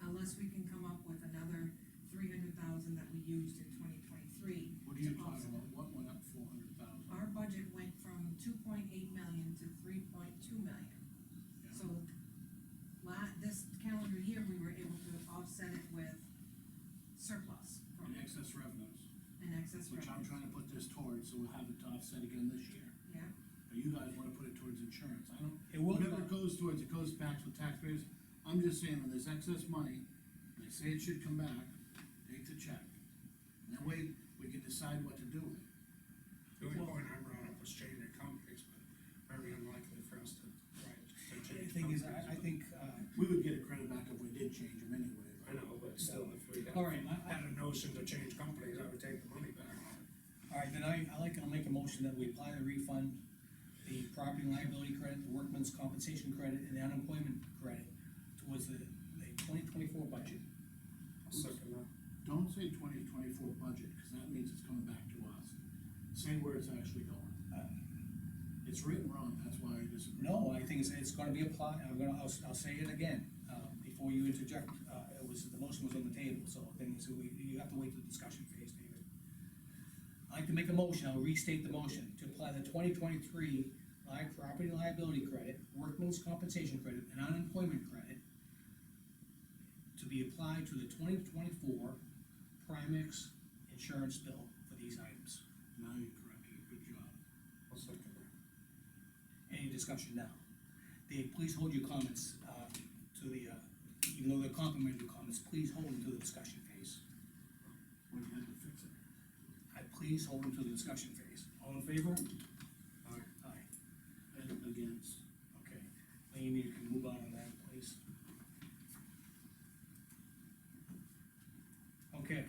Unless we can come up with another $300,000 that we used in 2023. What are you to talking offset. about, what went up 400,000? Our budget went from 2.8 million to 3.2 million. So, this calendar year, we were able to offset it with surplus from, And excess revenues, and excess which I'm revenue. trying to put this towards, so we'll have it to offset again this year. Yeah, But you guys wanna put it towards insurance, I don't, It will whatever not. it goes towards, it goes back to taxpayers. I'm just saying, when there's excess money, they say it should come back, take the check. And that way, we can decide what to do with it. The only point I brought up was changing companies, but very unlikely for us to The change thing is, companies. I think, We would get a credit back if we did change them anyway. I know, but still, if we all right, had a notion to change companies, I would take the money back. all right, then I'll make a motion that we apply the refund, the property and liability credit, the workman's compensation credit, and the unemployment credit towards the 2024 budget. Second that. Don't say 2024 budget, cause that means it's coming back to us. Say where it's actually going. It's written wrong, that's why I disagree. No, I think it's gonna be applied, I'll say it again, before you interject, the motion was on the table, so things, you have to wait till the discussion phase, David. I'd like to make a motion, I'll restate the motion, to apply the 2023 property liability credit, workman's compensation credit, and unemployment credit to be applied to the 2024 Primex insurance bill for these items. Now you corrected it, good job. I'll second that. Any discussion now? Dave, please hold your comments, to the, even though they're complimentary comments, please hold them to the discussion phase. Well, you had to fix it. please hold them to the discussion phase. All in favor? Aye. Aye. And against. Okay, Lean, you can move on that, please. Okay.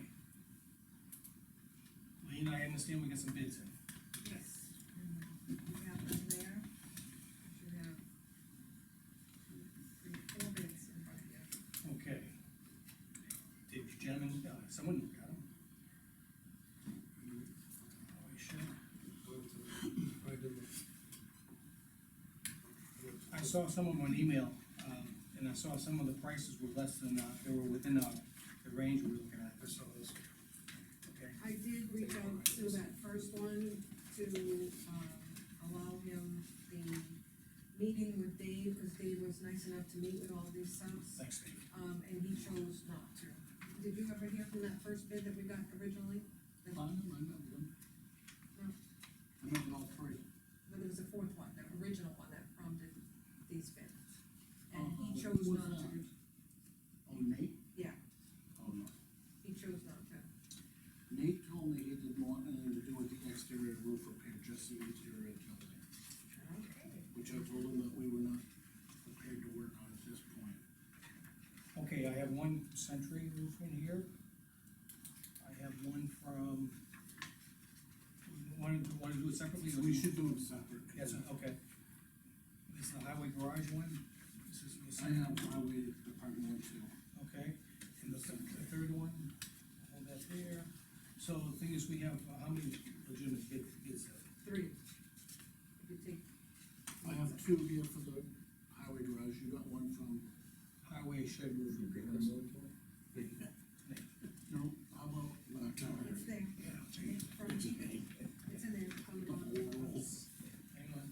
Lean, I understand we got some bids in. Yes, and we have them there, should have four bids in front of you. Okay. Did you gentlemen, someone got them? Oh, you should. I did I saw some of them on email, and I saw some of the prices were less than, they were within, the range we were looking at. I saw this. Okay. I did reach out to that first one to, allow him the meeting with Dave, because Dave was nice enough to meet with all these subs. Thanks, Dave. And he chose not to. Did you ever hear from that first bid that we got originally? I remember them. No. I remember all three. But there was a fourth one, the original one that prompted these bids. And he Who chose was not that? to, Oh, Nate? yeah, Oh, no. he chose not to. Nate told me he didn't want anything to do with the exterior roof repair, just the interior building, Okay. which I told him that we were not prepared to work on at this point. Okay, I have one Century roof in here. I have one from, want to do it separately? or We should do them separate. Yes, okay. This is the highway garage one. This is the I have highway department one too. Okay, and the third one, hold that there. So the thing is, we have, how many legitimate bids there? 3. If you take. I have two here for the highway garage, you got one from, Highway shed roof repairs. no, how about, It's there. Yeah, I'll take it. From, it's in there, on the bottom. Hang on.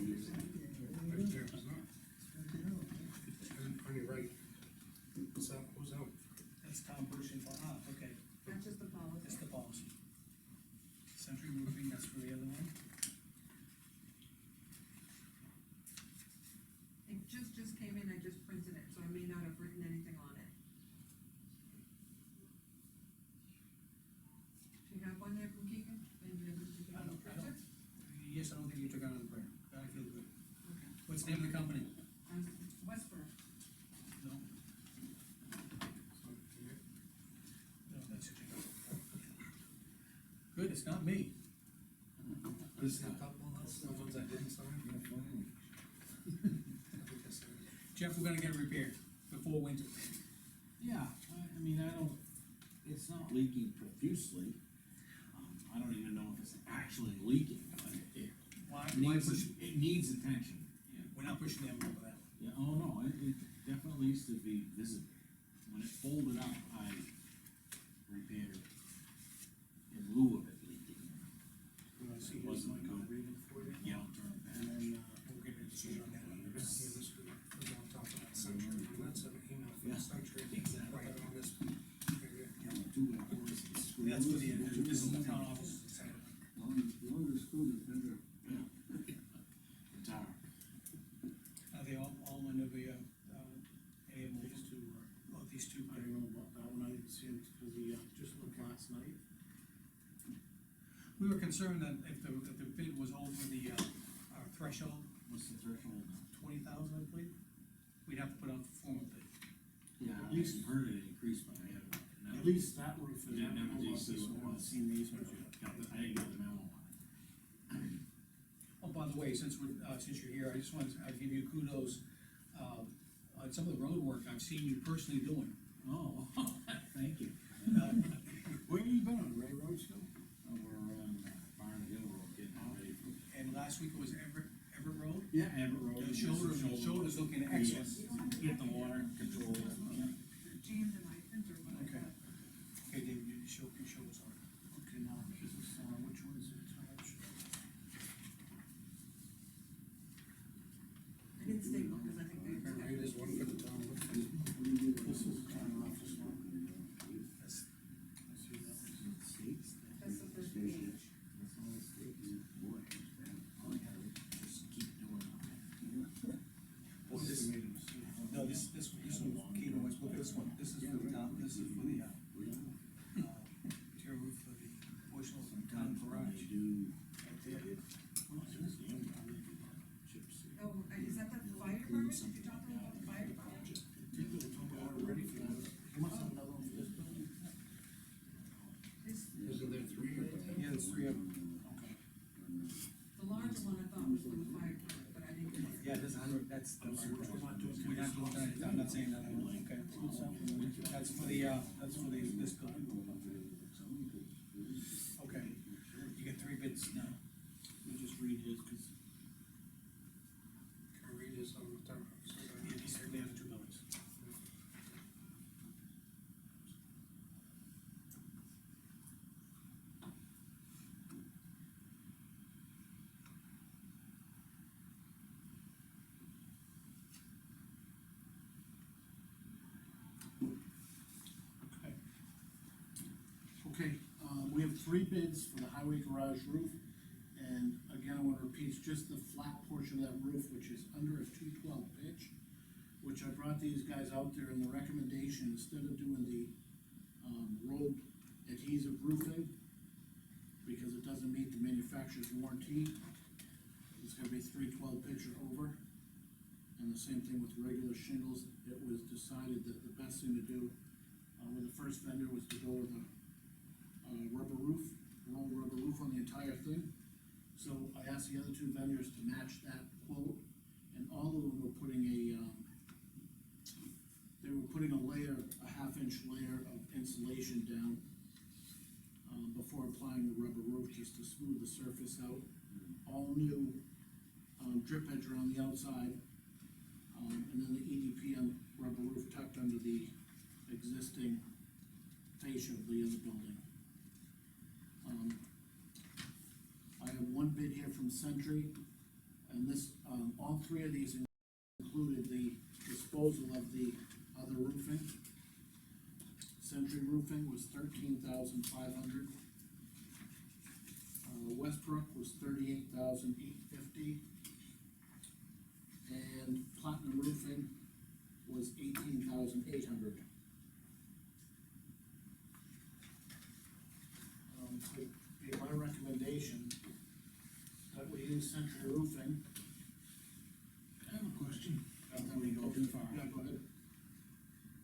Right there, it's not. And on your right. What's that, who's out? That's Tom pushing for, okay, That's just the policy. that's the policy. Century roofing, that's for the other one. It just came in, I just printed it, so I may not have written anything on it. Do you have one there from Keegan? And you haven't taken I out don't, the I don't, printer? yes, I don't think you took out of the printer, I feel good. Okay. What's the name of the company? It's Westboro. No, So, yeah. no, that's it. Good, it's not me. There's a couple of those, the ones I didn't sign. I think I signed it. Jeff, we're gonna get it repaired before winter. Yeah, I mean, I don't, it's not leaking profusely. I don't even know if it's actually leaking, but Why, it why needs, push, it needs attention. Yeah, we're not pushing the envelope with that. yeah, oh, no, it definitely needs to be visible. When it folded up, I repaired it in lieu of it leaking. you wanna see his mic, I'll read it for you. Yeah, I'll turn it And back. then, We'll get a decision on that. Yeah, this was on top of that Century, and that's an email from Yeah, Century. exactly. Right on this. Right here. Yeah, the two quarters of the screws. That's for the, this is the town office. Longer screw is better. Yeah. Guitar. Are they all under the, AM? these two were, Oh, these two. I don't know about that one, I didn't see him, cause he, just looked last night. We were concerned that if the bid was over the, our threshold, What's the threshold now? 20,000, I believe, we'd have to put out the formal bid. Yeah, At at least least- heard it increase, but I haven't. At least that roof is, Yeah, I don't know never about did see this what one, it was. seen these ones yet. I didn't get the memo on it. Oh, by the way, since you're here, I just wanted, I'd give you kudos, on some of the road work I've seen you personally doing. Oh, thank you. Where have you been on Ray Road still? We're on Barn Hill Road, getting ready for. And last week it was Everett Road. Yeah, Everett Road. The shoulder's looking excellent. Yes. Get the water control. Yeah. Jammed in my printer, but I Okay. got. Okay, David, you show us on. Okay, now, this is, which one's it, I didn't stay because I think they. Right, there's one for the town. This is town office one. That's, I see that. That's the first page. Just keep doing it. oh, this, no, this one, Kate West, look at this one, this is for the top, this is for the, material roof for the portion of something. You're talking about the fire department? Take the top order ready for that. You must have another one for this building. This, Isn't there three or? Yeah, there's three of them. Okay. the larger one I thought was for the fire department, but I didn't get it. Yeah, that's 100, that's. I'm sorry, we're not doing. We're not doing that, I'm not saying that, okay. That's for the, this building. Okay, you get three bids now. Let me just read his, cause Can I read this on the term? Yeah, these are the other two buildings. okay. Okay, we have three bids for the highway garage roof, and again, I wanna repeat, it's just the flat portion of that roof, which is under a 212 pitch, which I brought these guys out there, and the recommendation, instead of doing the, rolled adhesive roofing, because it doesn't meet the manufacturer's warranty, it's gonna be 312 pitch or over. And the same thing with regular shingles, it was decided that the best thing to do, with the first vendor was to go with a rubber roof, rolled rubber roof on the entire thing. So I asked the other two vendors to match that quote, and all of them were putting a layer, a half-inch layer of insulation down, before applying the rubber roof, just to smooth the surface out. All new, drip edge around the outside, and then the EDPM rubber roof tucked under the existing fascia of the other building. I have one bid here from Sentry, and this, all three of these included the disposal of the other roofing. Sentry Roofing was $13,500. Westbrook was $38,850. And Platinum Roofing was $18,800. It'd be my recommendation that we use Century Roofing. I have a question. And then we go too far. Yeah, go ahead.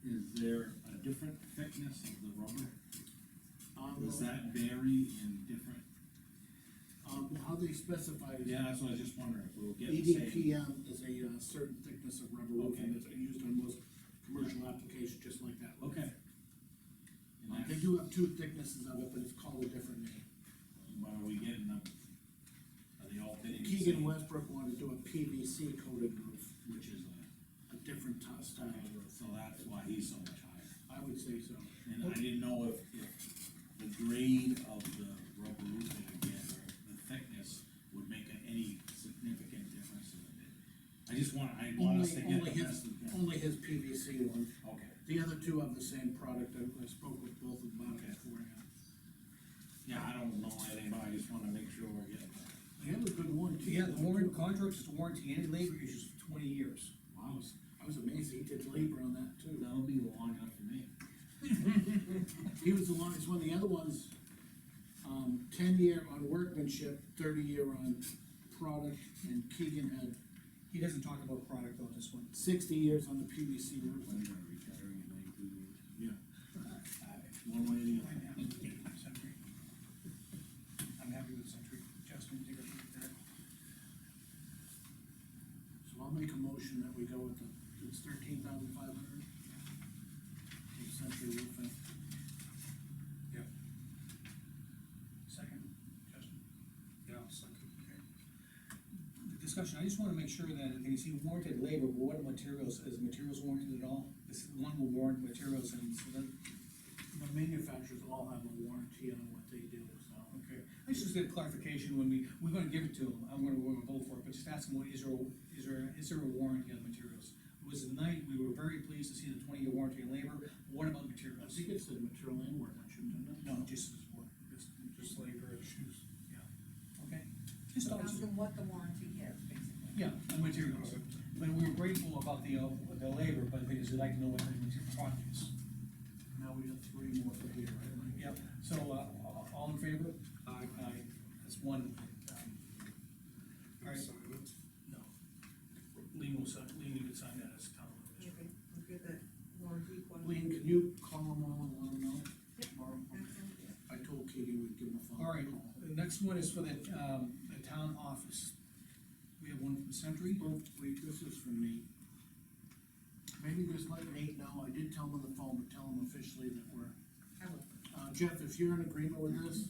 Is there a different thickness of the rubber? Does Well, that vary in different? how they specify is. Yeah, that's what I was just wondering, if we'll get the same. EDPM is a certain thickness of rubber roofing Okay. that's used on most commercial applications, just like that. Okay. And They that's, do have two thicknesses of it, but it's called a different name. what are we getting them? Are they all fitting? the Keegan same? Westbrook wanted to do a PVC coated roof, Which is a different style of roof. so that's why he's so much higher. I would say so. And I didn't know if the grade of the rubber roofing again, or the thickness, would make any significant difference in the bid. I want us to get the best we can. Only his PVC one. Okay, The other two have the same product. I spoke with both of them about it Okay. beforehand. yeah, I don't know anything, but I just wanna make sure we're getting that. They have a good warranty. Yeah, the warranty, contract is to warranty any labor issues for 20 years. Wow, I was amazed he did labor on that too. That'll be long enough for me. He was the longest one. The other one's, 10-year on workmanship, 30-year on product, and Keegan had He doesn't talk about product on this one. 60 years on the PVC roof. When you're retiring in 92 years. Yeah. One way or the I'm other. happy with Century. I'm happy with Century, Justin, take a look at that. So I'll make a motion that we go with it's $13,500. Century Roofing. Second, Justin. Yeah, second. The discussion, I just wanna make sure that, you see warranted labor, but what materials, is materials warranted at all? This one will warrant materials, and so that, The manufacturers all have a warranty on what they do, so. okay. I just get clarification when we're gonna give it to them, we're gonna vote for it, but just ask them, is there a warranty on materials? It was a night, we were very pleased to see the 20-year warranty on labor, what about I materials? think it said material and workmanship, didn't it? No, just work, Just labor issues. okay? Just Ask thoughts. them what the warranty is, basically. Yeah, the materials, but we were grateful about the labor, but the thing is, we'd like to know what the material product is. Now we have three more for here, right, Mike? Yep, so, all in favor? Aye. Aye, that's one. All right, Sign it. no. Lee will sign, Lee Lean, you could sign that as town Okay, administrator. I'll get that warranty one. Lean, can you call them all and let them know? Yep. Tomorrow? Excellent, yeah. I told Katie we'd give them a phone. All right, the next one is for the town office. We have one from Century. Oh, wait, this is from Nate. Maybe just let Nate know, I did tell him on the phone, but tell him officially that we're, I will. Jeff, if you're in agreement with this,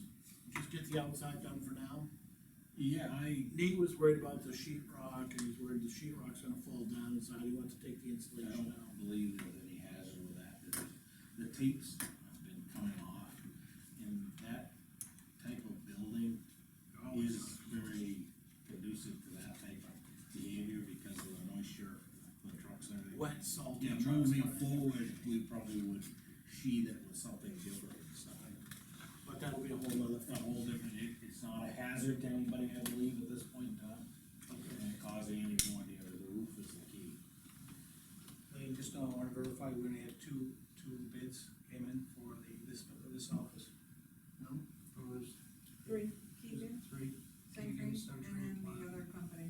just get the outside done for now. Yeah, Nate was worried about the sheet rock, and he's worried the sheet rock's gonna fall down inside, he wants to take the I insulation don't out. believe there's any hazard with that. The tape's been coming off, and that type of building is very conducive to that type of behavior because of the moisture, the trucks and everything. Wet, salty Yeah, trucks. moving forward, we probably would sheet it with something different inside. But that'll be a whole nother It's a thing. whole different, it's not a hazard to anybody, I believe, at this point in time. And causing any more damage, the roof is the key. Lean, just wanna verify, we're gonna have two bids came in for this office. No? It was Three, Keegan, three, Century, Keegan, and Century, then Platt. the other company.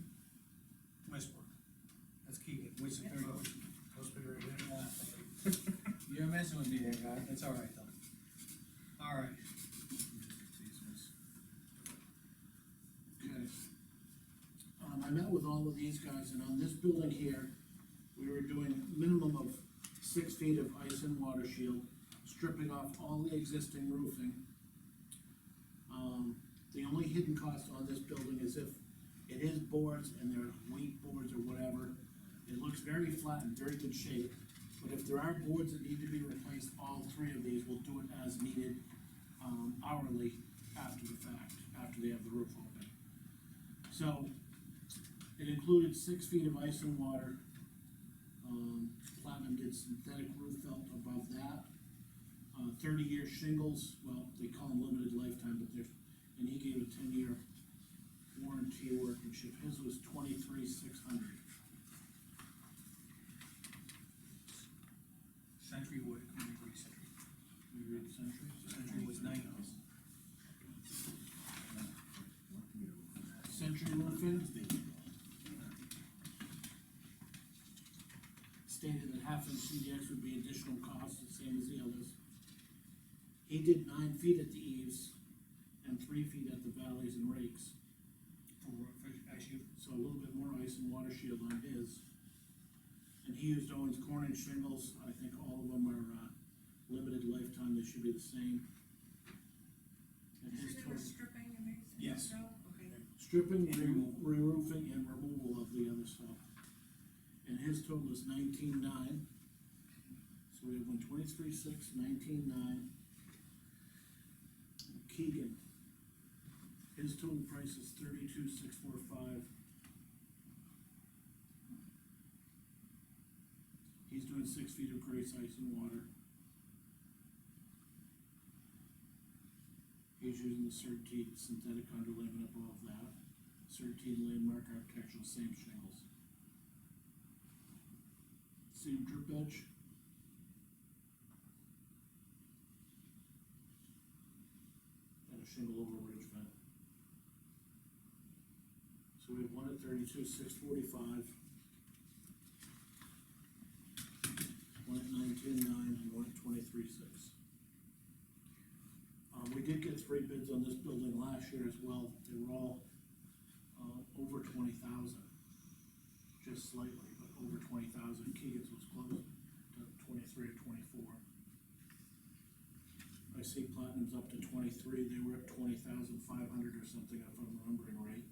Westbrook. That's Keegan, where's the Yep. third one? Must be right there. Ah, thank you. You're messing with me there, guy, that's all right though. All right. Okay. I met with all of these guys, and on this building here, we were doing minimum of 6 feet of ice and water shield, stripping off all the existing roofing. The only hidden cost on this building is if it is boards and they're weak boards or whatever, it looks very flat and very good shape. But if there are boards that need to be replaced, all 3 of these will do it as needed, hourly after the fact, after they have the roof open. So, it included 6 feet of ice and water. Platinum did synthetic roof felt above that. 30-year shingles, well, they call them limited lifetime, but they're, and he gave a 10-year warranty workmanship. His was $23,600. Century wood, can we agree, Century? We read Century? Century was 9,000. Century Roofing stated that half of the CDX would be additional costs, the same as the others. He did 9 feet at the eaves and 3 feet at the valleys and rakes, For ice shield. so a little bit more ice and water shield on his. And he used Owens Corning shingles, I think all of them are, limited lifetime, they should be the same. And his Is it a total, stripping and these? Yes. Okay. stripping, And removal. re-roofing, and removal of the other stuff. And his total is 19,900. So we have 123,600, 19,900. Keegan, his total price is 32,645. He's doing 6 feet of grease, ice, and water. He's using the CertTeed synthetic underlayment above that. CertTeed landmark architectural, same shingles. Same drip edge. And a shingle over ridge vent. So we have one at 32,645. One at 19,900 and one at 23,600. We did get 3 bids on this building last year as well, they were all, over 20,000. Just slightly, but over 20,000, Keegan's was close to 23 or 24. I see Platinum's up to 23, they were at 20,500 or something, if I'm remembering right.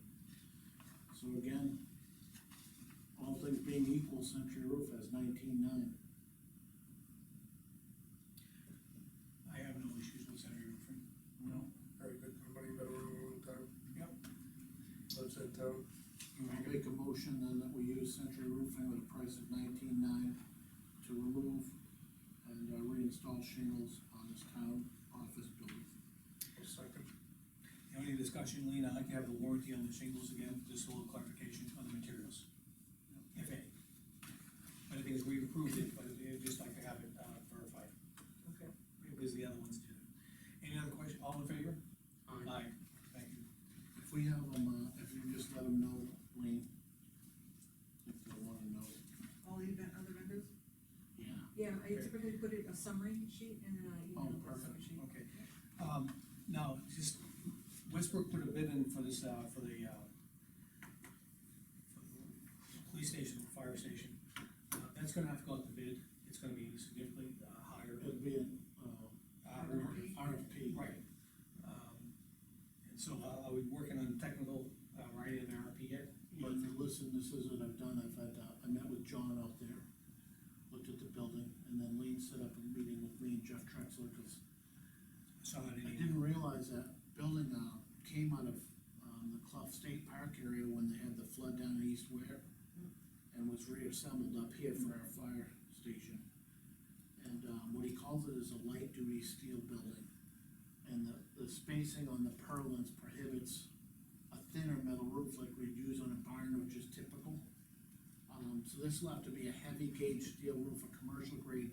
So again, all things being equal, Century Roof has 19,900. I have no issues with Century Roofing. No. Very good company, been around a long time. Yep. Lives in town. I'll make a motion then that we use Century Roofing at a price of 19,900 to remove and reinstall shingles on this town office building. A second. Any discussion, Lean, I'd like to have the warranty on the shingles again, just a little clarification on the materials, if any. But the thing is, we've approved it, but I'd just like to have it verified, Okay. because the other ones did. Any other question, all in favor? Aye. Thank you. If we have them, if you can just let them know, Lean, if they wanna know. Yeah, I typically put it a summary sheet and then I email the perfect. summary sheet. Okay. Now, just, Westbrook put a bid in for this, for the police station, fire station. That's gonna have to go out to bid, it's gonna be significantly higher. It'd be an, RFP. Right. And so, are we working on technical, writing an RFP yet? But listen, this is what I've done, I've had, I met with John out there, looked at the building, and then Lean set up a meeting with me and Jeff Trexler, cause Saw that I in didn't realize that building, came out of, the Clough State Park area when they had the flood down in East Ware, and was reassembled up here for our fire station. And, what he calls it is a light duty steel building, and the spacing on the purlins prohibits a thinner metal roof like we'd use on a barn, which is typical. So this will have to be a heavy gauge steel roof, a commercial grade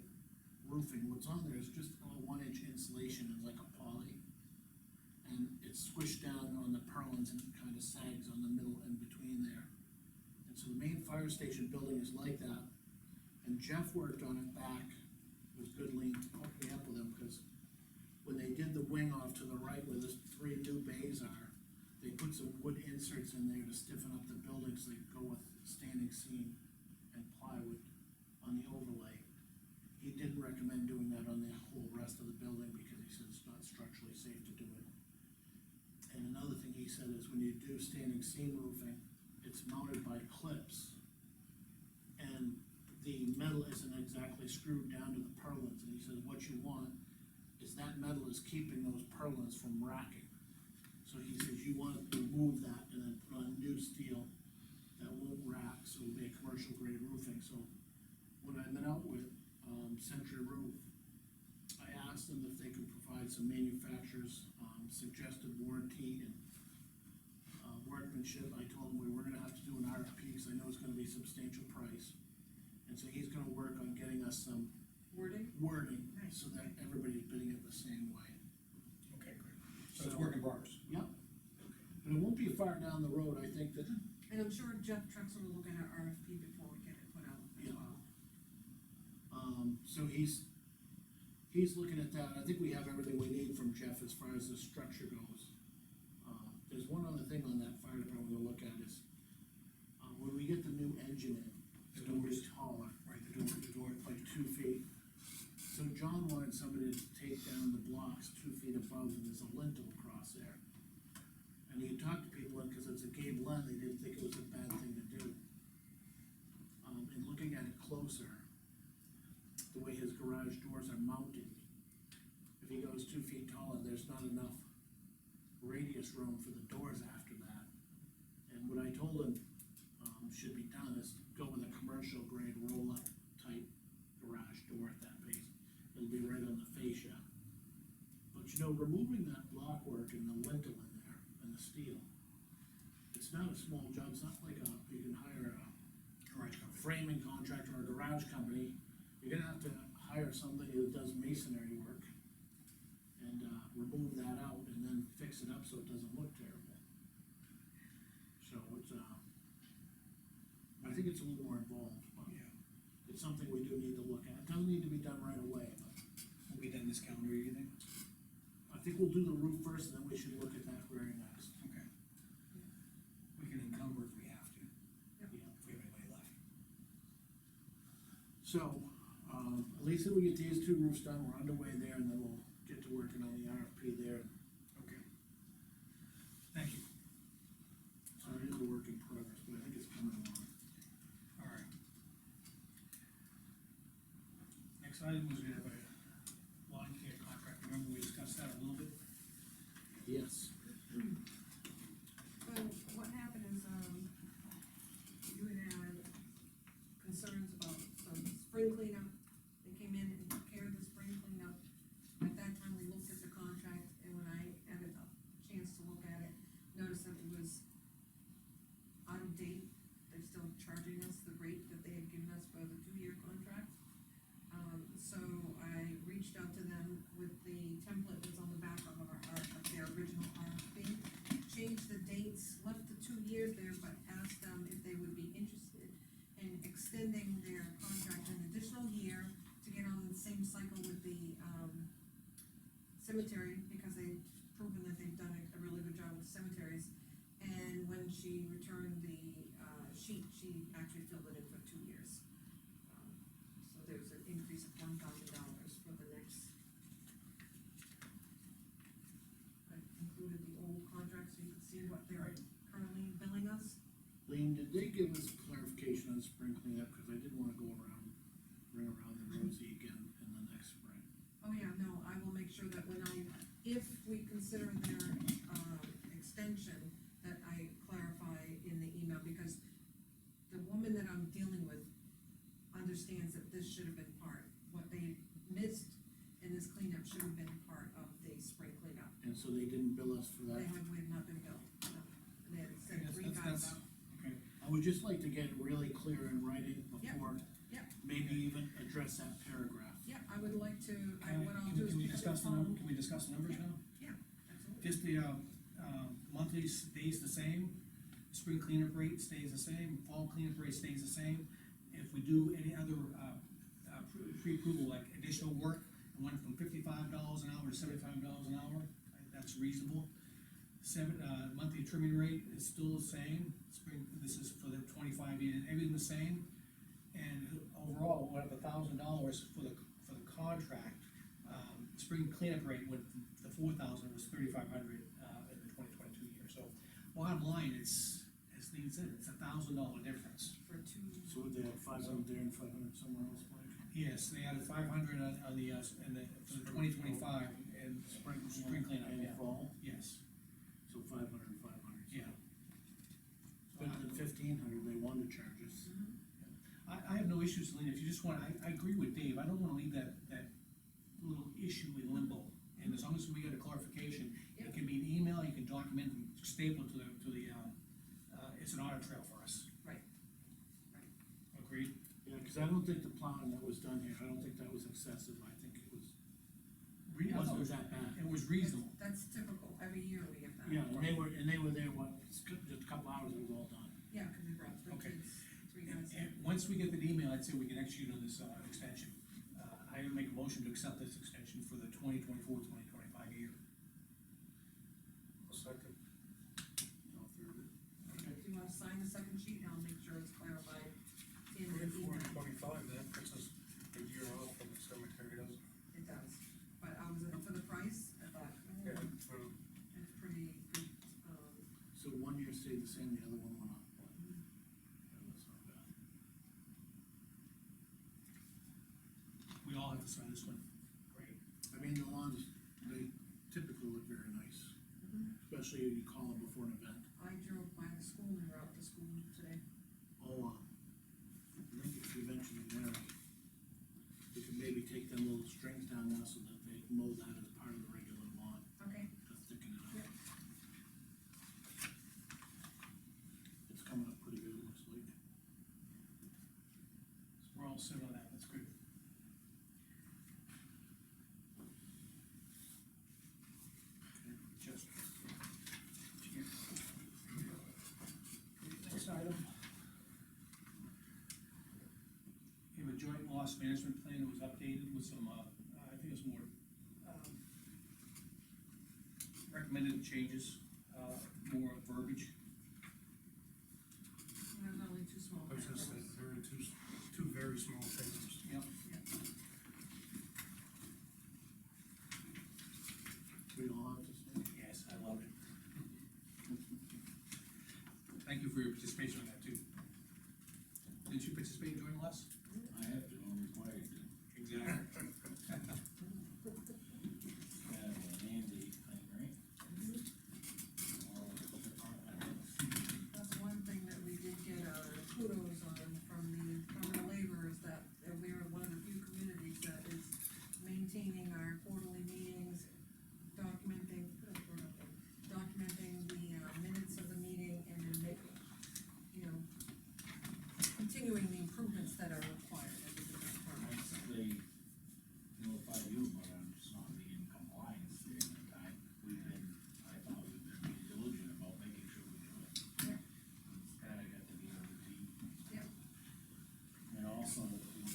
roofing. What's on there is just a 1-inch insulation and like a poly. And it's squished down on the purlins and it kind of sags on the middle and between there. And so the main fire station building is like that. And Jeff worked on it back, it was good Lean to hook me up with him, because when they did the wing off to the right where the 3 new bays are, they put some wood inserts in there to stiffen up the building, so they go with standing seam and plywood on the overlay. He didn't recommend doing that on the whole rest of the building, because he said it's not structurally safe to do it. And another thing he said is when you do standing seam roofing, it's mounted by clips, and the metal isn't exactly screwed down to the purlins, and he says what you want is that metal is keeping those purlins from racking. So he says you want to remove that and then put on new steel that won't rack, so it'll be a commercial grade roofing. So when I met out with, Century Roof, I asked them if they could provide some manufacturer's, suggested warranty and, workmanship. I told them we were gonna have to do an RFP, because I know it's gonna be a substantial price. And so he's gonna work on getting us some Wording? wording, Nice. so that everybody's bidding it the same way. Okay, great. So it's work in progress. Yep. But it won't be far down the road, I think that, And I'm sure Jeff Trexler will look at our RFP before we get it put out as Yeah. well. so he's looking at that. I think we have everything we need from Jeff as far as the structure goes. There's one other thing on that fire department we'll look at is, when we get the new engine in, it's gonna be taller, Right, the door, like 2 feet. So John wanted somebody to take down the blocks 2 feet above, and there's a lintel across there. And he talked to people, and because it's a gable end, they didn't think it was a bad thing to do. And looking at it closer, the way his garage doors are mounted, if he goes 2 feet taller, there's not enough radius room for the doors after that. And what I told him, should be done is go with a commercial grade roll-up type garage door at that base. It'll be right on the fascia. But you know, removing that block work and the lintel in there and the steel, it's not a small job. It's not like you can hire a garage company. framing contractor or a garage company. You're gonna have to hire somebody that does masonry work and, remove that out and then fix it up so it doesn't look terrible. So it's, I think it's a little more involved, but Yeah, it's something we do need to look at. It doesn't need to be done right away, but will be done this calendar year, you think? I think we'll do the roof first, and then we should look at that very next. Okay. We can encumber if we have to, Yeah. if we have any money left. So, at least if we get these 2 roofs done, we're underway there, and then we'll get to working on the RFP there. Okay. Thank you. So it is a work in progress, but I think it's coming along. All right. Next item was we have a lawn care contract, remember we discussed that a little bit? Yes. So what happened is, you had concerns about some spring cleanup. They came in and took care of the spring cleanup. At that time, we looked at the contract, and when I had a chance to look at it, noticed that it was out of date. They're still charging us the rate that they had given us for the 2-year contract. So I reached out to them with the template that's on the back of their original RFP. Changed the dates, left the 2 years there, but asked them if they would be interested in extending their contract an additional year to get the same cycle with the, cemetery, because they've proven that they've done a really good job with cemeteries. And when she returned the, sheet, she actually filled it in for 2 years. So there's an increase of $1,000 for the next. I included the old contract, so you can see what they're currently billing us. Lean, did they give us clarification on spring cleanup, cause I did wanna go around, ring around the rosy again in the next spring. Oh, yeah, no, I will make sure that if we consider their, extension, that I clarify in the email, because the woman that I'm dealing with understands that this should have been what they missed in this cleanup should have been part of the spring cleanup. And so they didn't bill us for We that? have not been billed, no. And they had sent Yes, 3 guys that's- out. Okay, I would just like to get it really clear in writing Yeah, before, yeah. maybe even address that paragraph. Yeah, I would like to, what I'll can do is. we discuss the number, can we discuss the numbers now? Yeah, absolutely. Just the, monthly stays the same, spring cleanup rate stays the same, fall cleanup rate stays the same. If we do any other, pre-approval, like additional work, it went from $55 an hour to $75 an hour, that's reasonable. Monthly trimming rate is still the same, spring, this is for the 25 years, everything the same. And overall, we have $1,000 for the contract. Spring cleanup rate went from the 4,000 was 3,500, in the 2022 year, so bottom line, it's, as Lean said, it's $1,000 difference. For 2. So they had 500 there and 500 somewhere else, Mike? Yes, they added 500 on the, for the 2025 and spring cleanup, And yeah, fall, yes, so 500 and 500. yeah. Better than 1,500 they wanted to charge us. I have no issues, Lean, if you just want, I agree with Dave, I don't wanna leave that little issue in limbo. And as long as we get a clarification, it can be an email, you can document and staple to the, it's an audit trail for us. Right. Agreed? Yeah, cause I don't think the plowing that was done here, I don't think that was excessive, I think it was, it wasn't that bad. It was reasonable. That's typical, every year we get that. Yeah, and they were there, what, just a couple hours, it was all done. Yeah, cause we brought 3 Okay. kids, 3 And, guys. and once we get the email, I'd say we can execute on this, extension. I would make a motion to accept this extension for the 2024-2025 year. Second. All through it. Do you wanna sign the second sheet, and I'll make sure it's clarified in the 24 email. and 25, that puts us a year off from the cemetery, doesn't it? It does, but I was, for the price, I thought, Yeah. it's pretty good, So 1 year stayed the same, the other one went up. Yeah, that's not bad. We all have to sign this one. Great. I mean, the lawns, they typically look very nice, especially if you call them before an event. I drove by the school, and we were out to school today. Oh, I think if you mention it there, you can maybe take them little strings down now so that they mow that as part of the regular lawn, Okay. that's sticking it Yep. out. It's coming up pretty good, it looks like. We're all set on that, that's good. Just. Next item. We have a joint loss management plan that was updated with some, I think it's more, recommended changes, more verbiage. There's only 2 small. I was just saying, there are two very small things. Yep. We all have to say. Yes, I love it. Thank you for your participation on that too. Did you participate in joint loss? I have to, I'm required to. Exactly. Kind of a mandate thing, right? All the departments. That's one thing that we did get kudos on from the permanent laborers, that we are one of the few communities that is maintaining our quarterly meetings, documenting the minutes of the meeting, and then making, continuing the improvements that are required of the different departments. Once they notify you about I'm just not being in compliance during the time, I thought we've been really diligent about making sure we do it. Yeah. It's kinda got to be a routine. Yep. And also, with the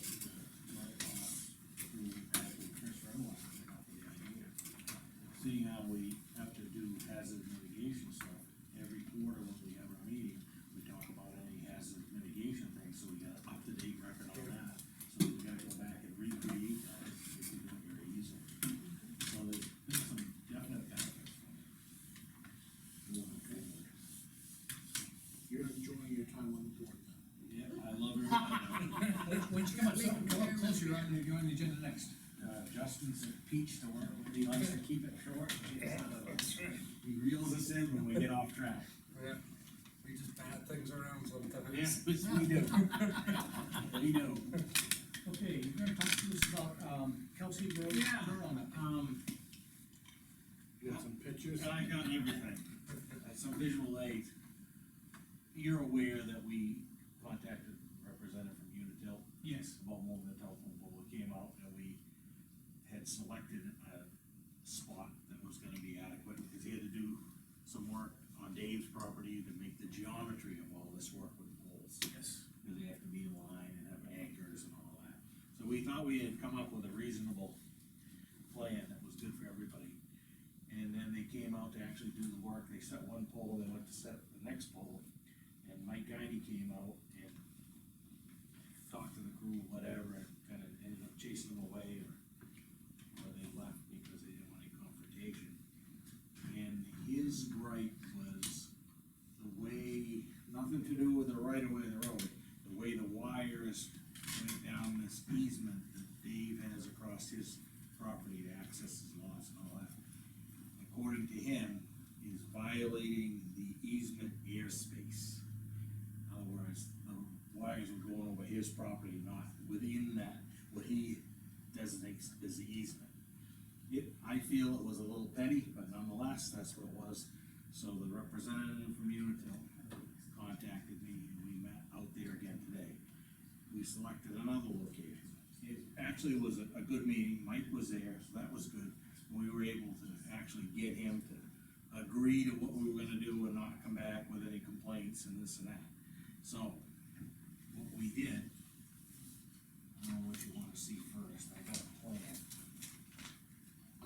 joint loss, through seeing how we have to do hazard mitigation stuff. Every quarter when we have our meeting, we talk about any hazard mitigation things, so we got an up-to-date record on that. So we gotta go back and recreate that, if we do it very easily. So there's some definite benefits from it. Moving forward. You're enjoying your time on the board then. Yeah, I love everybody. When you come up closer, you're on the agenda next. Justin's a peach to work with, he likes to keep it short. He reels us in when we get off track. Yeah, we just bat things around sometimes. Yes, we do. We do. Okay, you're gonna talk to us about, Kelsey Road, Yeah. her on it. You got some pictures? I got everything, some visual aids. You're aware that we contacted a representative from Unitil Yes. about moving the telephone pole. It came out and we had selected a spot that was gonna be adequate, because he had to do some work on Dave's property to make the geometry of all this work with poles. Yes. Because they have to be in line and have anchors and all that. So we thought we had come up with a reasonable plan that was good for everybody. And then they came out to actually do the work, they set one pole, they went to set the next pole, and Mike Guiney came out and talked to the crew, whatever, and kinda ended up chasing them away, or they left because they didn't want any confrontation. And his gripe was the way, nothing to do with the right of way of the road, the way the wires went down this easement that Dave has across his property to access his lots and all that. According to him, is violating the easement airspace. In other words, the wires were going over his property, not within that, what he designates as the easement. I feel it was a little petty, but nonetheless, that's what it was. So the representative from Unitil contacted me, and we met out there again today. We selected another location. It actually was a good meeting, Mike was there, so that was good. We were able to actually get him to agree to what we were gonna do and not come back with any complaints and this and that. So, what we did, I don't know what you wanna see first, I got a plan.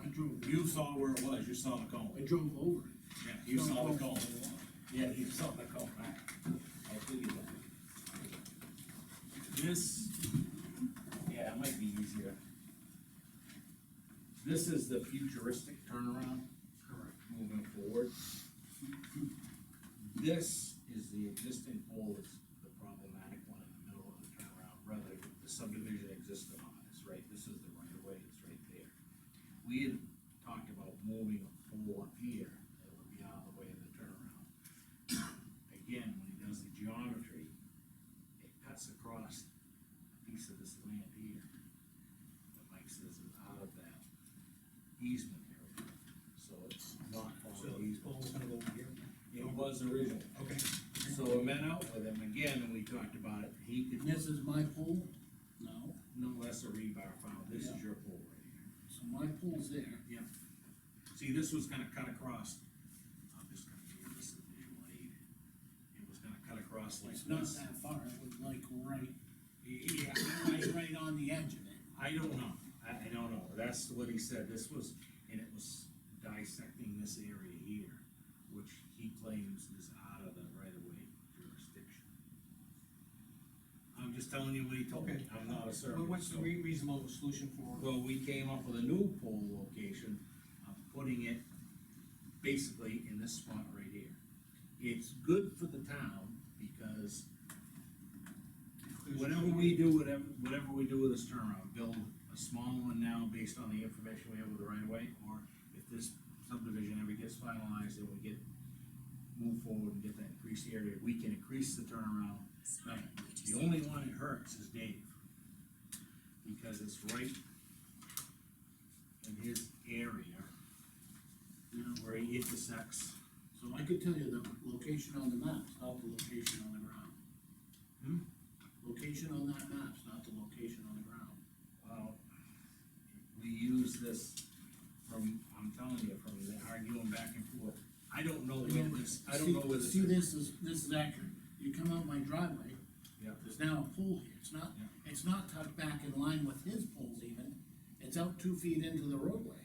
I drove, You saw where it was, you saw the cone. I drove over it. Yeah, you saw the cone. Yeah, you saw the cone, right? I figured that. This, yeah, it might be easier. This is the futuristic turnaround. Correct. Moving forward. This is the existing pole, that's the problematic one in the middle of the turnaround, rather the subdivision existed on this, right? This is the right of way, it's right there. We had talked about moving a pole up here, that would be out of the way of the turnaround. Again, when he does the geometry, it cuts across a piece of this land here, that Mike says is out of that easement area, so it's not on So the the easement. pole's gonna go over here. It was original. Okay. So I met out with him again, and we talked about it, he could. This is my pole? No, No, that's a rebar file, this is your pole right here. so my pole's there. Yeah. See, this was gonna cut across, I'm just gonna give you this visual aid. It was gonna cut across like It's not this. that far, it was like right, Yeah, right on the edge of it. I don't know, I don't know, that's what he said, this was, and it was dissecting this area here, which he claims is out of the right-of-way jurisdiction. I'm just telling you what he told me, Okay. I'm not a surveyor. Well, what's the so- reasonable solution for? Well, we came up with a new pole location, of putting it basically in this spot right here. It's good for the town, because whatever we do with this turnaround, build a small one now based on the information we have with the right of way, or if this subdivision ever gets finalized and we move forward and get that increased area, we can increase the turnaround. Now, the only one it hurts is Dave, because it's right in his area where he intersects. So I could tell you the location on the maps, not the location on the ground. Location on that map's not the location on the ground. Well, we use this from, I'm telling you, from the arguing back and forth. I don't know where this, I don't know where this. See, this is accurate, you come out my driveway, Yeah. there's now a pole here, it's not tucked back in line with his poles even, it's out 2 feet into the roadway.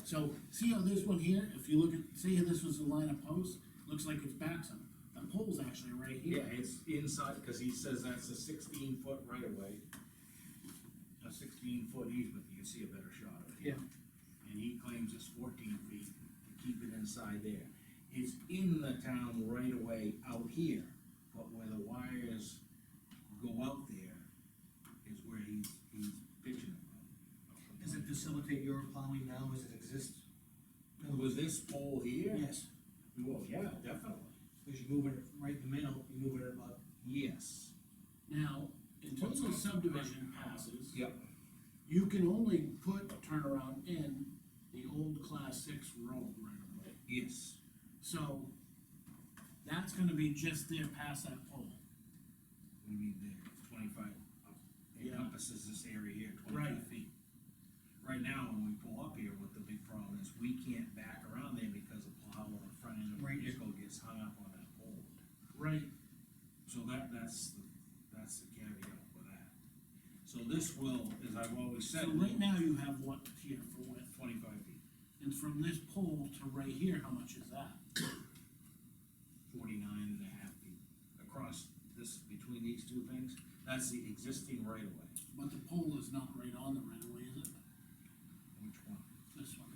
So, see how this one here, if you look at, say this was a line of posts, looks like it's back some, the pole's actually right Yeah, here. it's inside, cause he says that's a 16-foot right of way. A 16-foot easement, you can see a better shot of it here. And he claims it's 14 feet to keep it inside there. It's in the town right away out here, but where the wires go out there is where he's pitching it. Does it facilitate your plowing now as it exists? Was this pole here? Yes, Well, yeah, definitely. because you're moving it right in the middle, you're moving it about, Yes. Now, until the subdivision passes, Yep. you can only put a turnaround in the old class 6 road right away. Yes. So, that's gonna be just there past that pole. What do you mean there? 25, Yeah. encompasses this area here, Right. 25 feet. Right now, when we pull up here, what the big problem is, we can't back around there because the plow or the front end of the Right. vehicle gets hung up on that pole. Right. So that's the caveat with that. So this will, as I've always said. So right now you have what here for width? 25 feet, And from this pole to right here, how much is that? 49.5 feet. Across this, between these two things, that's the existing right of way. But the pole is not right on the right of way, is it? Which one? This one.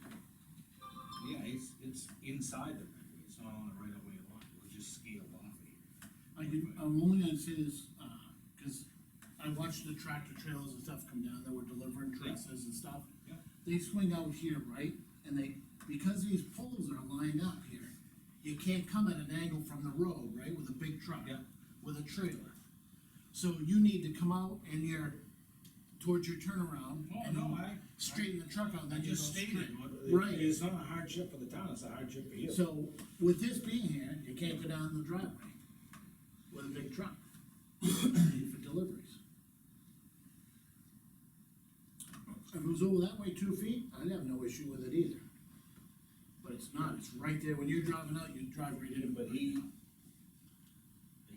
Yeah, it's inside the right of way, it's not on the right of way line, it was just scaled off here. I'm only gonna say this, cause I watched the tractor trailers and stuff come down, they were delivering trusses and stuff. Yeah. They swing out here, right, and because these poles are lined up here, you can't come at an angle from the road, right, with a big truck. Yeah. With a trailer. So you need to come out and you're towards your turnaround. and you straighten the truck out, and I then you just go stated, straight. Right. it's not a hardship for the town, it's a hardship for you. So, with this being here, you can't go down the driveway with a big truck for deliveries. If it was over that way 2 feet, I'd have no issue with it either. But it's not, it's right there, when you're driving out, you drive right in, But he,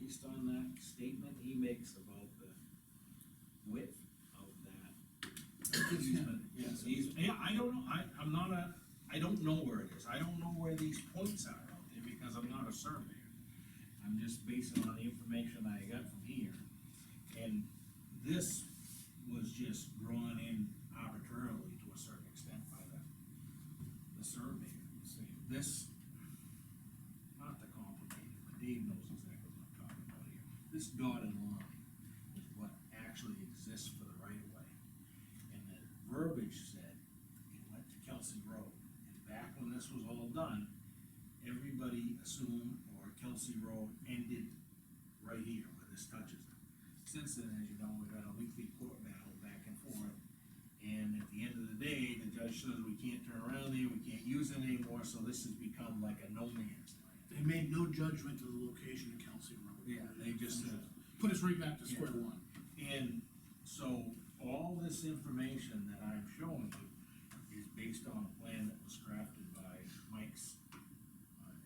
based on that statement he makes about the width of that easement, yes, yeah, I don't know, I don't know where it is, I don't know where these points are out there, because I'm not a surveyor. I'm just basing on the information I got from here, and this was just drawn in arbitrarily to a certain extent by the surveyor. See, this, not to complicate it, but Dave knows exactly what I'm talking about here. This dotted line is what actually exists for the right of way. And the verbiage said it went to Kelsey Road. And back when this was all done, everybody assumed, or Kelsey Road ended right here where this touches it. Since then, as you know, we've had a lengthy court battle back and forth. And at the end of the day, the judge says we can't turn around there, we can't use it anymore, so this has become like a no man's land. they made no judgment to the location of Kelsey Road. Yeah, they just said. Put us right back to square one. And so, all this information that I'm showing you is based on a plan that was crafted by Mike's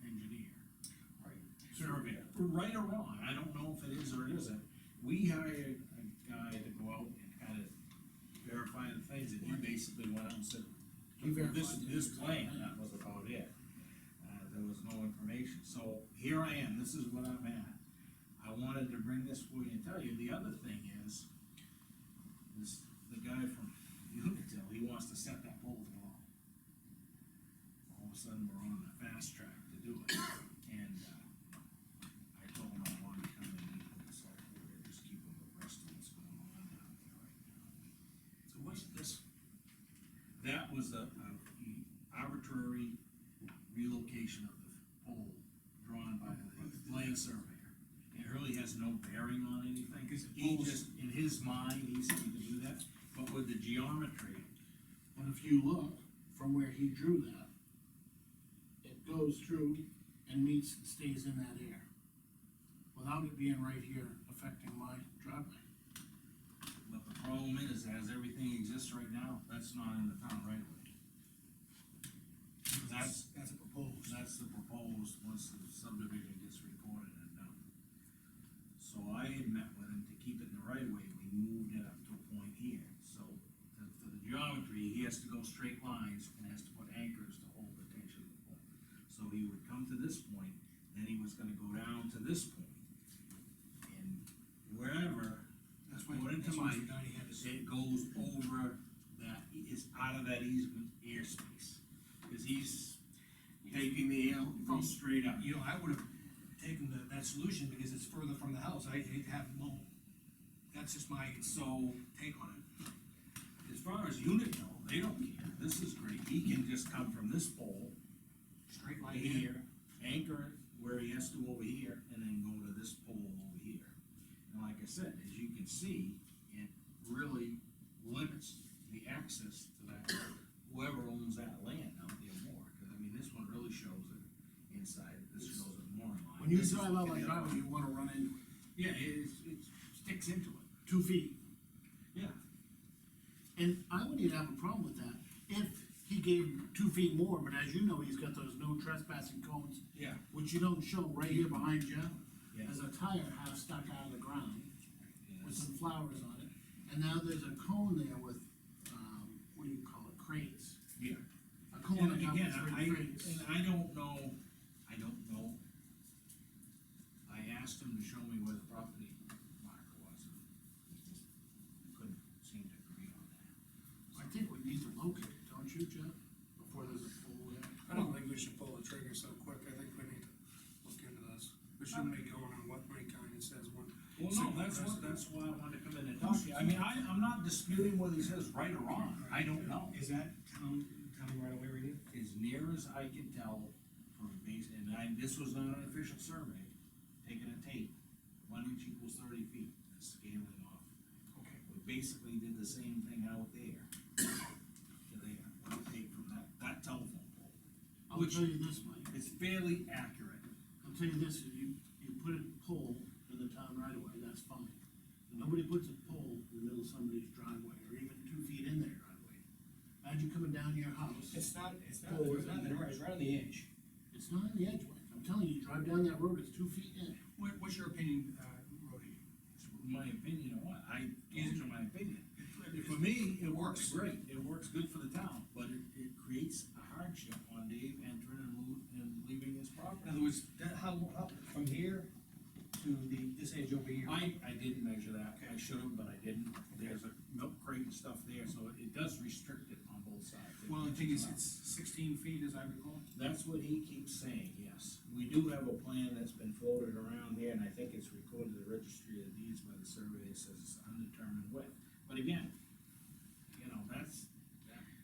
engineer. Right. Surveyor, right or wrong, I don't know if it is or it isn't. We hired a guy to go out and kind of verify the things, and he basically went out and said, He verified this it. plan, that was about it. There was no information, so here I am, this is what I'm at. I wanted to bring this for you and tell you, the other thing is, the guy from Unitil, he wants to set that pole tomorrow. All of a sudden, we're on the fast track to do it, and, I told him I wanted to come and meet with the select board, just keep him abreast of what's going on down there right now. so what's this? That was the arbitrary relocation of the pole drawn by the land surveyor. It really has no bearing on anything, cause he just, in his mind, he said he could do that, but with the geometry, And if you look from where he drew that, it goes through and meets, stays in that air. Without it being right here affecting my driveway. but the problem is, as everything exists right now, that's not in the town right away. That's a proposed. That's the proposed, once the subdivision gets recorded and done. So I had met with him to keep it in the right of way, we moved it up to a point here, so for the geometry, he has to go straight lines and has to put anchor he would come to this point, then he was gonna go down to this point. And wherever, That's why, according to that's why Mike, Donnie had to say. it goes over that, it's out of that easement airspace. Cause he's taking the air from straight up. You know, I would've taken that solution because it's further from the house, I hate to have it mow. That's just my So, take on it. as far as unit go, they don't care, this is great, he can just come from this pole Straight line here, anchor it where he has to over here, and then go to this pole over here. And like I said, as you can see, it really limits the access to that, whoever owns that land out there more, cause I mean, this one really shows it inside, this shows it more in line. When you This is drive out looking my the other driveway, way. you wanna run into it, Yeah, it sticks into it, 2 feet. yeah. And I wouldn't even have a problem with that, if he gave 2 feet more, but as you know, he's got those no trespassing cones, Yeah. which you don't show right here behind you. Yeah. There's a tire half stuck out of the ground with Yes. some flowers on it, and now there's a cone there with, what do you call it, crates? Yeah. A cone And that again, comes with I crates. don't know, I asked him to show me where the property marker was, and he just couldn't seem to agree on that. I think we need to locate it, don't you, Jeff? Before there's a pole there. I don't think we should pull the trigger so quick, I think we need to look into this. We shouldn't be going on what Mike kinda says one. Well, no, that's why I wanted to come in and talk to you, I mean, I'm not disputing whether he says right or wrong, I don't know. Is that town right away right here? As near as I can tell from base, this was not an official survey, taking a tape, 1 inch equals 30 feet, and scaling off. Okay. We basically did the same thing out there, to there, with a tape from that telephone pole. I'll Which tell you this, Mike, is fairly accurate. I'll tell you this, you put a pole in the town right away, that's fine. But nobody puts a pole in the middle of somebody's driveway, or even 2 feet in their driveway. Imagine coming down your house, It's not Forward. it's not in the right, it's right on the edge. it's not in the edgeway, I'm telling you, drive down that road, it's 2 feet in. What's your opinion, Rhodey? My opinion on what, I told you my opinion. If For me, it works works. great, it works good for the town, but it creates a hardship on Dave entering and leaving his In property. other words, how, from here to this edge over here? I didn't measure that, I should have, but I didn't, there's a milk crate and stuff there, so it does restrict it on both sides. Well, the thing is, it's 16 feet, as I recall. That's what he keeps saying, yes. We do have a plan that's been floated around here, and I think it's recorded in the registry of deeds by the surveyor, it says it's undetermined width. But again, you know, that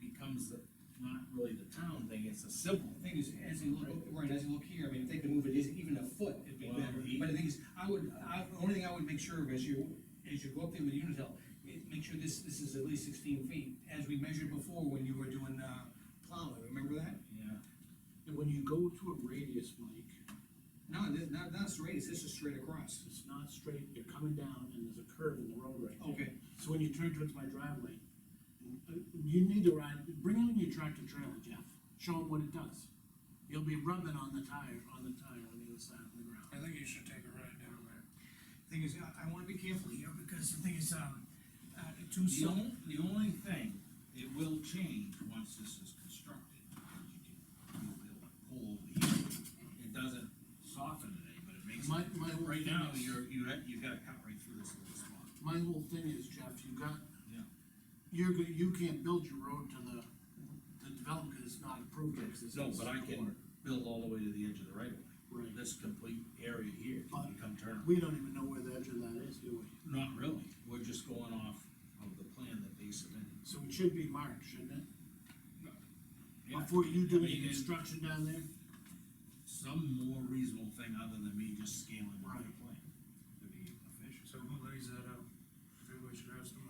becomes not really the town thing, it's a civil. The thing is, as you look, right, as you look here, I mean, if they could move it even a foot, it'd be Well, better. he- But the thing is, only thing I would make sure of as you go up there with Unitil, make sure this is at least 16 feet, as we measured before when you were doing, plowing, remember that? Yeah. And when you go to a radius, Mike, No, not straight, this is straight across. it's not straight, you're coming down and there's a curve in the road right there. Okay. So when you turn towards my driveway, you need to bring in your tractor trailer, Jeff, show them what it does. You'll be rubbing on the tire on the other side of the ground. I think you should take a ride down there. Thing is, I wanna be careful here, because the thing is, too The soon. only thing, it will change once this is constructed, because you'll be able to pull over here. It doesn't soften it any, but it makes My it, whole right thing now, is- you gotta cut right through this little spot. My whole thing is, Jeff, Yeah. you can't build your road to the development, because it's not approved yet, 'cause it's. No, but I can build all the way to the edge of the right of way. Right. This complete area here can become turnable. We don't even know where the edge of that is, do we? Not really, we're just going off of the plan that they submitted. So it should be marked, shouldn't it? Yeah. Before you do I any mean, construction down there? some more reasonable thing other than me just scaling the Right. plan to be official. So who lays that out? Maybe we should ask them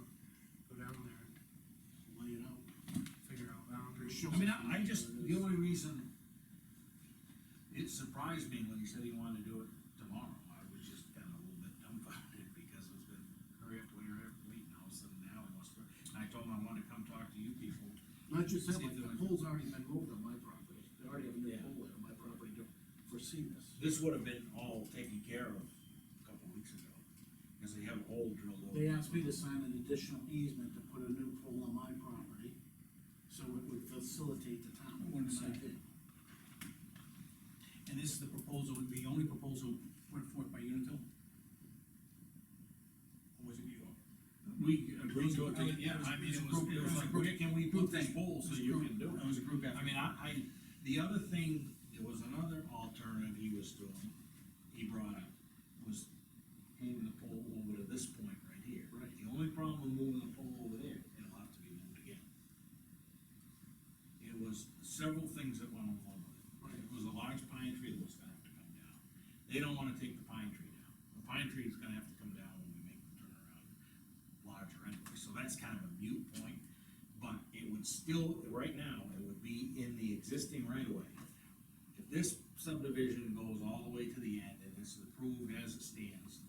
to go down there and Lay it out. figure out boundaries. Sure. I mean, I just, the only reason, it surprised me when he said he wanted to do it tomorrow, I was just kinda a little bit dumbfounded, because it was been, hurry up, wait, now, so now he wants to, and I told him I wanted to come talk to you people. Not just that, See but if the there was- pole's already been moved on my property. They already have a new Yeah. pole there on my property to foresee this. This would have been all taken care of a couple of weeks ago, because they have a hole drilled over. They asked me to sign an additional easement to put a new pole on my property, so it would facilitate the town. Wouldn't And I say. did. this is the proposal, the only proposal put forth by Unitil? Or was it you? We agreed to it, yeah, I mean, it was like, where can we put this pole so you can do it? It was a group effort. I mean, the other thing, there was another alternative he was doing, he brought up, was moving the pole over to this point right here. Right. The only problem with moving the pole over there, it'll have to be moved again. It was several things that went along with it. Right. It was a large pine tree that was gonna have to come down. They don't wanna take the pine tree down. The pine tree is gonna have to come down when we make the turnaround larger anyway, so that's kind of a mute point. But it would still, right now, it would be in the existing right of way. If this subdivision goes all the way to the end and it's approved as it stands,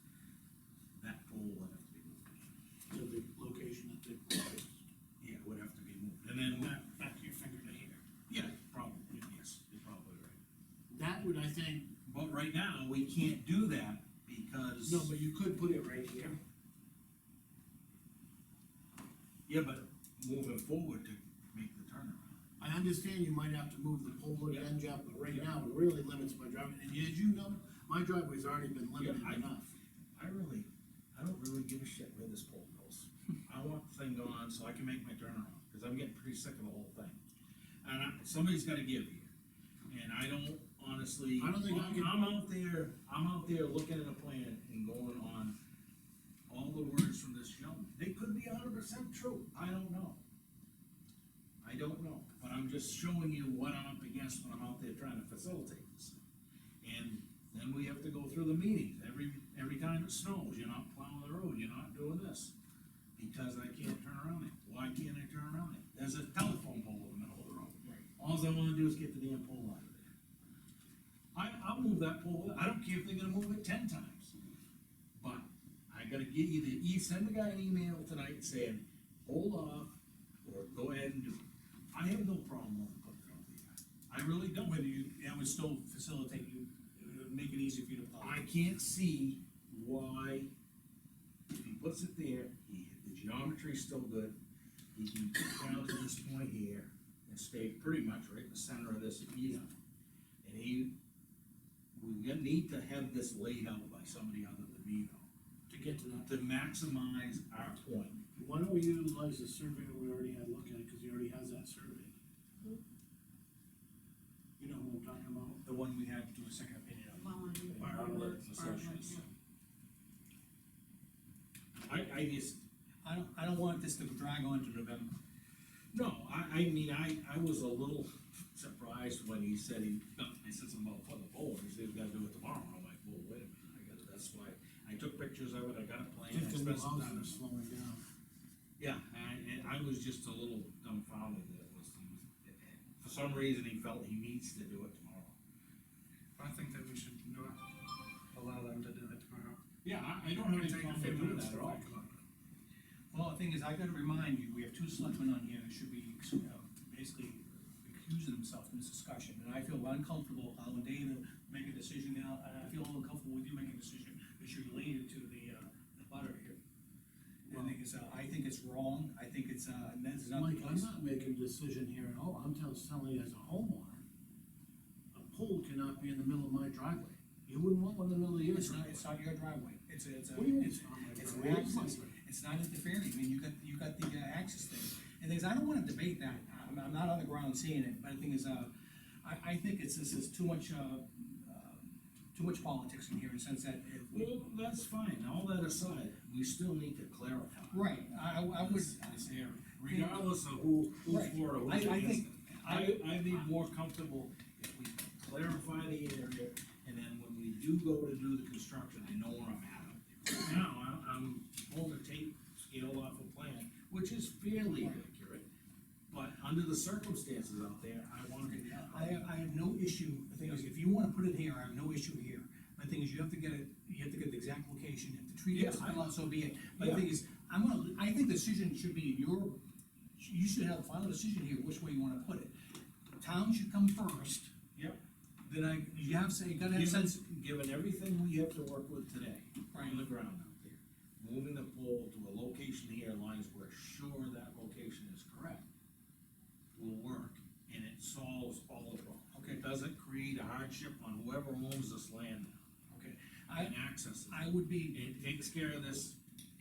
that pole would have to be moved again. To the location that they. Yeah, it would have to be moved, and then, Back to your finger to here. yeah, probably, yes, you're probably right. That would, I think, But right now, we can't do that because. no, but you could put it right here. Yeah, but moving forward to make the turnaround. I understand you might have to move the pole again, Jeff, but right now, it really limits my driveway, and as you know, my driveway's already been limited Yeah, enough. I don't really give a shit where this pole goes. I want the thing going so I can make my turnaround, cause I'm getting pretty sick of the whole thing. And somebody's gotta give here, and I don't honestly. I don't think I can- I'm out there looking at a plan and going on all the words from this gentleman. They could be 100% true, I don't know. But I'm just showing you what I'm up against when I'm out there trying to facilitate this. And then we have to go through the meetings, every time it snows, you're not plowing the road, you're not doing this. Because I can't turn around it, why can't I turn around it? There's a telephone pole in the middle of the road. Alls I wanna do is get the damn pole out of there. I'll move that pole, I don't care if they're gonna move it 10 times. But I gotta get you send the guy an email tonight saying, hold off, or go ahead and do it. I have no problem with putting it over there, I really don't. Whether that would still facilitate you, it would make it easy for you to plow. I can't see why, if he puts it there, the geometry's still good, he can get down to this point here and stay pretty much right in the center of this easement. And we need to have this laid out by somebody other than me though, To get to that. to maximize our point. Why don't we utilize the surveyor we already had look at it, cause he already has that survey. You know who I'm talking about? The one we had to do a second opinion on. Bartlett Associates. I just, I don't want this to drag on to November. no, I mean, I was a little surprised when he said I said something about putting the pole, and he said he's gotta do it tomorrow, I'm like, well, wait a minute, that's why, I took pictures of it, I got a plan, I If the new spent some houses time. are slowing down. Yeah, and I was just a little dumbfounded that for some reason, he felt he needs to do it tomorrow. I think that we should not allow them to do it tomorrow. Yeah, I don't have any Take a problem few with doing minutes that to at all. think about it. Well, the thing is, I gotta remind you, we have two selectmen on here that should be, basically accusing themselves in this discussion, and I feel uncomfortable allowing Dave to make a decision now, and I feel uncomfortable with you making a decision that you're related to the butter here. And the thing is, I think it's wrong, I think it's, that's not the Mike, I'm case. not making a decision here at all, I'm telling you as a homeowner, a pole cannot be in the middle of my driveway. You wouldn't want one in the middle of your It's not driveway. your driveway, it's a, What do you mean it's it's not my it's driveway? an It's my access, driveway. it's not interfering, I mean, you got the access thing. And things, I don't wanna debate that, I'm not on the ground seeing it, but the thing is, I think this is too much politics in here, in the sense that Well, that's fine, all that aside, we still need to clarify. right, I would. This area, regardless of who's Right. for or I who's against think- it. I'd be more comfortable if we clarify the area, and then when we do go to do the construction, I know where I'm at up there. Right now, I'm pulling the tape scale off a plan, which is fairly accurate, but under the circumstances out there, I want to get down. I have no issue, the thing is, if you wanna put it here, I have no issue here. But the thing is, you have to get the exact location, if the tree Yeah, gets fell out, so be it. But Yeah. the thing is, I think the decision should be you should have the final decision here, which way you wanna put it. Town should come first, Yep. then you have, say, you gotta have sense. Given everything we have to work with today, Right. on the ground out there, moving the pole to a location here, lines we're sure that location is correct, will work, and it solves all the problems. Okay, it doesn't create a hardship on whoever whoever owns this land Okay, and access it, I would be, it takes care of this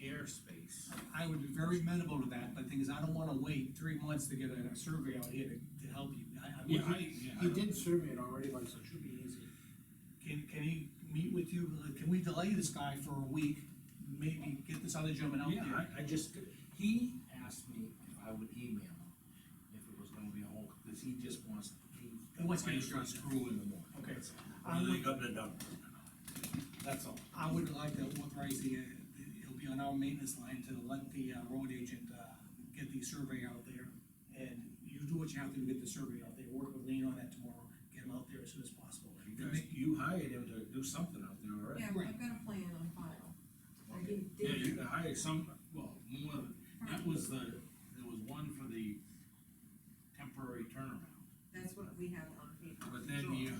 airspace. I would be very amenable to that, but the thing is, I don't wanna wait 3 months to get a survey out here to help you. He did survey it already, but so it should be easy. Can he meet with you, can we delay this guy for a week, maybe get this other gentleman out Yeah, there? I just, he asked me if I would email him, if it was gonna be a whole, cause he just wants, He wants to get plans for a it done. screw in the morning. Okay. And they got it done. That's all. I would like to authorize it'll be on our maintenance line to let the, road agent, get the survey out there. And you do what you have to get the survey out there, work with Lean on that tomorrow, get him out there as soon as possible. You hired him to do something out there already. Yeah, I've got a plan on file. I did, Yeah, you could hire some, well, more, that was there was one for the temporary turnaround. that's what we have on paper. But then you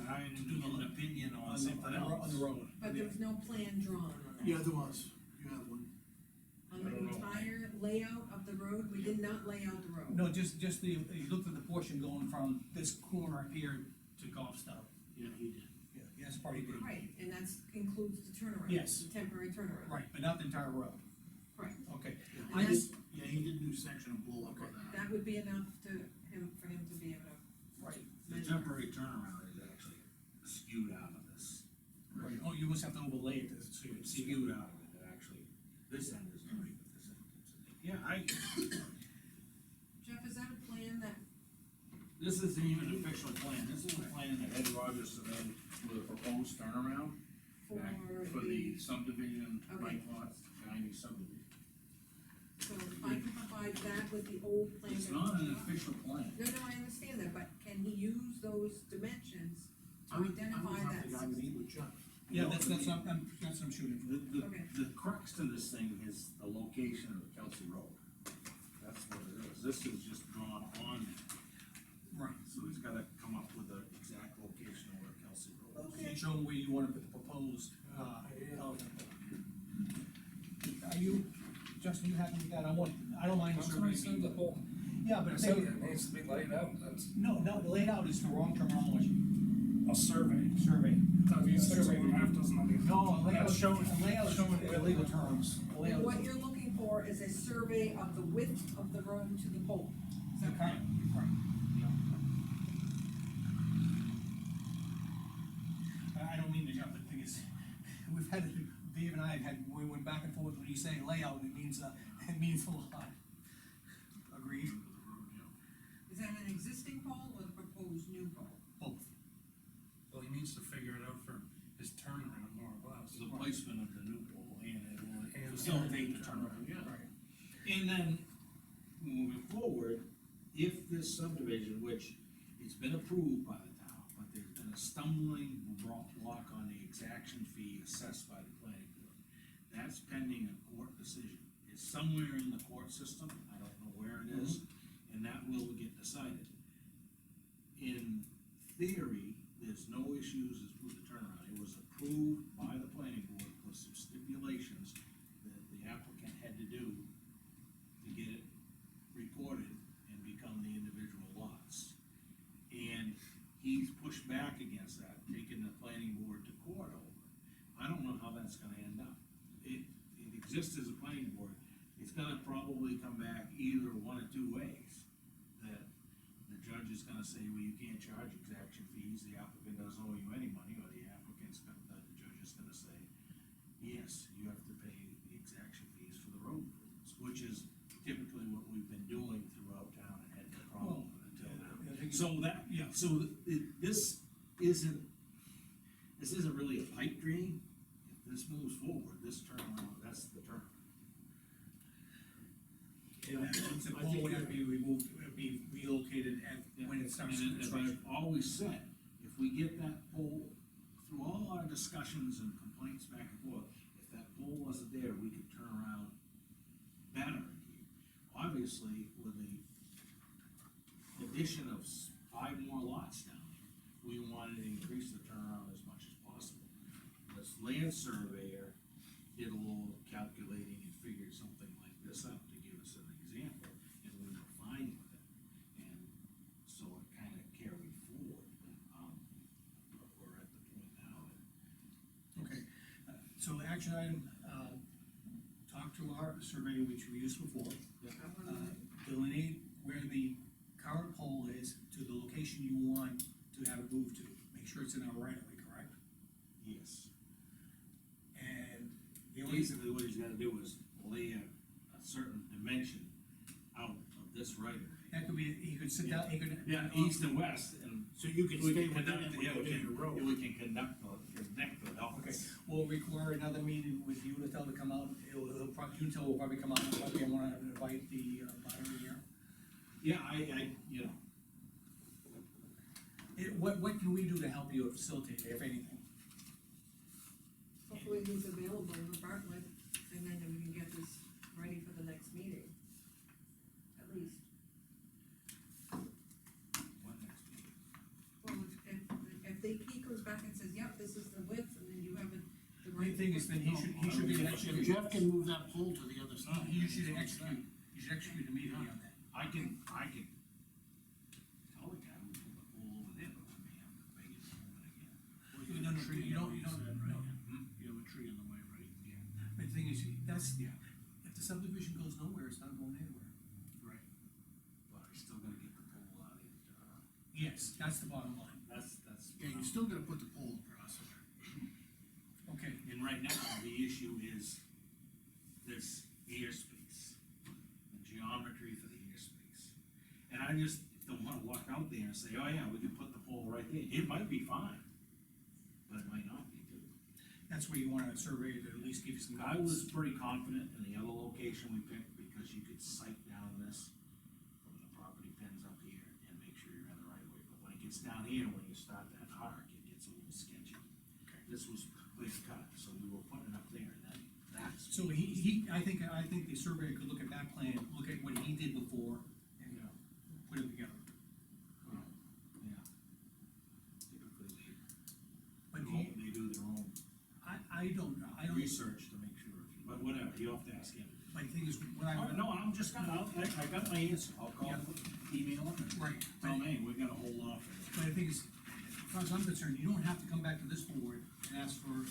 hired him to do an opinion on something else. On the road. But there was no plan drawn on that. Yeah, there was, you have one. On the entire layout of the road, we did not lay out the road. No, just you looked at the portion going from this corner up here to Golfstown. Yeah, he did. Yeah, that's part he did. Right, and that's includes the turnaround. Yes. The temporary turnaround. Right, but not the entire road. Right. Okay. And I that's- just, Yeah, he did do section and blow up on that. That would be enough for him to be able to. right, The temporary turnaround is actually skewed out of this. right, oh, you must have to overlay it so you can It's see. skewed out of it, it actually, this end is right, but this end is. Yeah, Jeff, is that a plan that, this isn't even an official plan, this is a plan that Ed Rogers submitted with a proposed turnaround back for the subdivision, Okay. right lots, tiny subdivision. so if I can provide that with the old plan? It's that not we an have? official plan. No, I understand that, but can he use those dimensions to I would identify have that? to go meet with Jeff. Yeah, that's what I'm shooting for. Okay. The crux to this thing is the location of Kelsey Road. That's what it is, this is just drawn on it, Right. so he's gotta come up with the exact location of where Kelsey Road is. And show him where you want to put the proposed, element. Are you, Justin, you happy with that? I don't mind the survey. the whole, Yeah, but I I'm said saying, it needs to be laid out, that's no, the layout is the wrong terminology. a survey. Survey. That'd be 6.5 doesn't have any. No, a layout, That's showing- a layout is showing illegal terms. A layout- And what you're looking for is a survey of the width of the road to the pole. Is that Okay, correct? right. I don't mean to jump, the thing is, we've had, Dave and I have had, we went back and forth, when you say layout, it means a lot. Agreed? Is that an existing pole or the proposed new pole? Both. Well, he needs to figure it out for his turnaround more or less. The placement of the new pole and it will And- facilitate the turnaround, yeah. Right. And then, moving forward, if this subdivision, which it's been approved by the town, but there's been a stumbling block on the exaction fee assessed by the planning board. That's pending a court decision. It's somewhere in the court system, I don't know where it is, and that will get decided. In theory, there's no issues with the turnaround. It was approved by the planning board with some stipulations that the applicant had to do to get it recorded and become the individual lots. And he's pushed back against that, taking the planning board to court over it. I don't know how that's gonna end up. It exists as a planning board, it's gonna probably come back either one of two ways. That the judge is gonna say, well, you can't charge exaction fees, the applicant doesn't owe you any money, or the judge is gonna say, yes, you have to pay the exaction fees for the road improvements, which is typically what we've been doing throughout town and had no problem with until now. So that, yeah, so this isn't really a pipe dream. If this moves forward, this turnaround, that's the turn. And the pole would have to be removed, be relocated when it starts And as construction. I've always said, if we get that pole, through all our discussions and complaints back and forth, if that pole wasn't there, we could turn around better here. Obviously, with the addition of 5 more lots down here, we wanted to increase the turnaround as much as possible. This land surveyor did a little calculating and figured something like this up to give us an example, and we were fine with it. And so it kinda carried forward, but we're at the action item, talk to our surveyor, which we used before. Delineate where the current pole is to the location you want to have it moved to. Make sure it's in our right of way, correct? Yes. And the only, Basically, what he's gotta do is lay a certain dimension out of this right of way. that could be, he could sit down, he could. Yeah, east and west, and So you can we stay can within conduct, it, yeah, within your road. we can connect the dots. Okay, we'll require another meeting with Unitil to come out, Unitil will probably come out, and probably wanna invite the, butter here. Yeah, I, you know, What can we do to help you facilitate, if anything? Hopefully he's available for Bartlett, and then we can get this ready for the next meeting. At least, what next meeting? well, he comes back and says, yep, this is the width, and then you have it, the The right. thing is, then he should be If executed. Jeff can move that pole to the other side. You should execute immediately on that. I can tell the guy we put the pole over there, but we may have to make it move it again. Well, You don't, you don't, You have a tree in the way, right? but the thing is, that's, if the subdivision goes nowhere, it's not going anywhere. Right. But I still gotta get the pole out of it, Yes, that's the bottom line. that's. Yeah, you still gotta put the pole across there. Okay, And right now, the issue is this airspace, the geometry for the airspace. And I just don't wanna walk out there and say, oh yeah, we can put the pole right there, it might be fine, but it might not be too. that's where you want a surveyor to at least give you some I guidance. was pretty confident in the other location we picked, because you could sight down this from the property pins up here and make sure you're in the right way, but when it gets down here, when you start that arc, it gets a little sketchy. This was clear cut, so we were putting it up there, and then that's. So I think the surveyor could look at that plan, look at what he did before, and, put it together. Yeah. Typically, But do you, they do their own I don't, research to make sure, but whatever, you have to ask him. my thing is, when I. No, I'm just gonna, I got my answer, I'll call him, email him, and Right, tell him, hey, we gotta hold off. but the thing is, as far as I'm concerned, you don't have to come back to this board and ask for,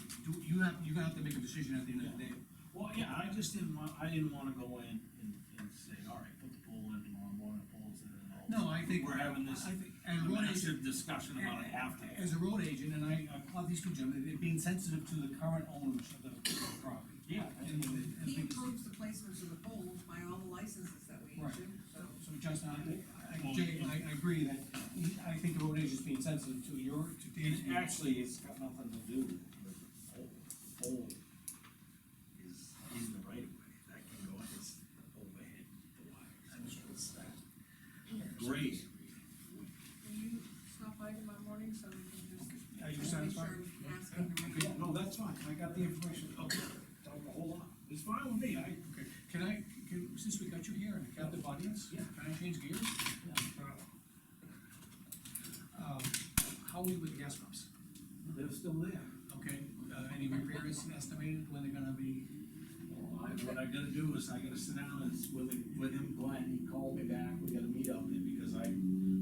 you're gonna have to make a decision at the end of the day. Well, yeah, I just didn't wanna go in and say, all right, put the poll in tomorrow morning, polls in and all. No, I think. We're having this I think, as a road agent, massive discussion about it after. as a road agent, and I applaud these two gentlemen, they're being sensitive to the current owners of the property. Yeah. And He things- approves the placements of the poles by all the licenses that we Right. issue, so. So Justin, Jay, I agree that, I think the road agent's being sensitive to Dave's. Actually, it's got nothing to do with the poll. The poll is in the right of way, that can go, it's overhead, the wires, it's that grade. Can you stop by tomorrow morning so we can just. Are you make satisfied? sure we ask him to Okay, no, that's fine, I got the information, tell them a whole lot, it's fine with me, Okay, since we got you here in the captive audience, Yeah. can I change gears? How are we with the gas pumps? they're still there. Okay, any repairs estimated when they're gonna be? What I gotta do is I gotta sit down and with him, Glenn, he called me back, we gotta meet up there, because I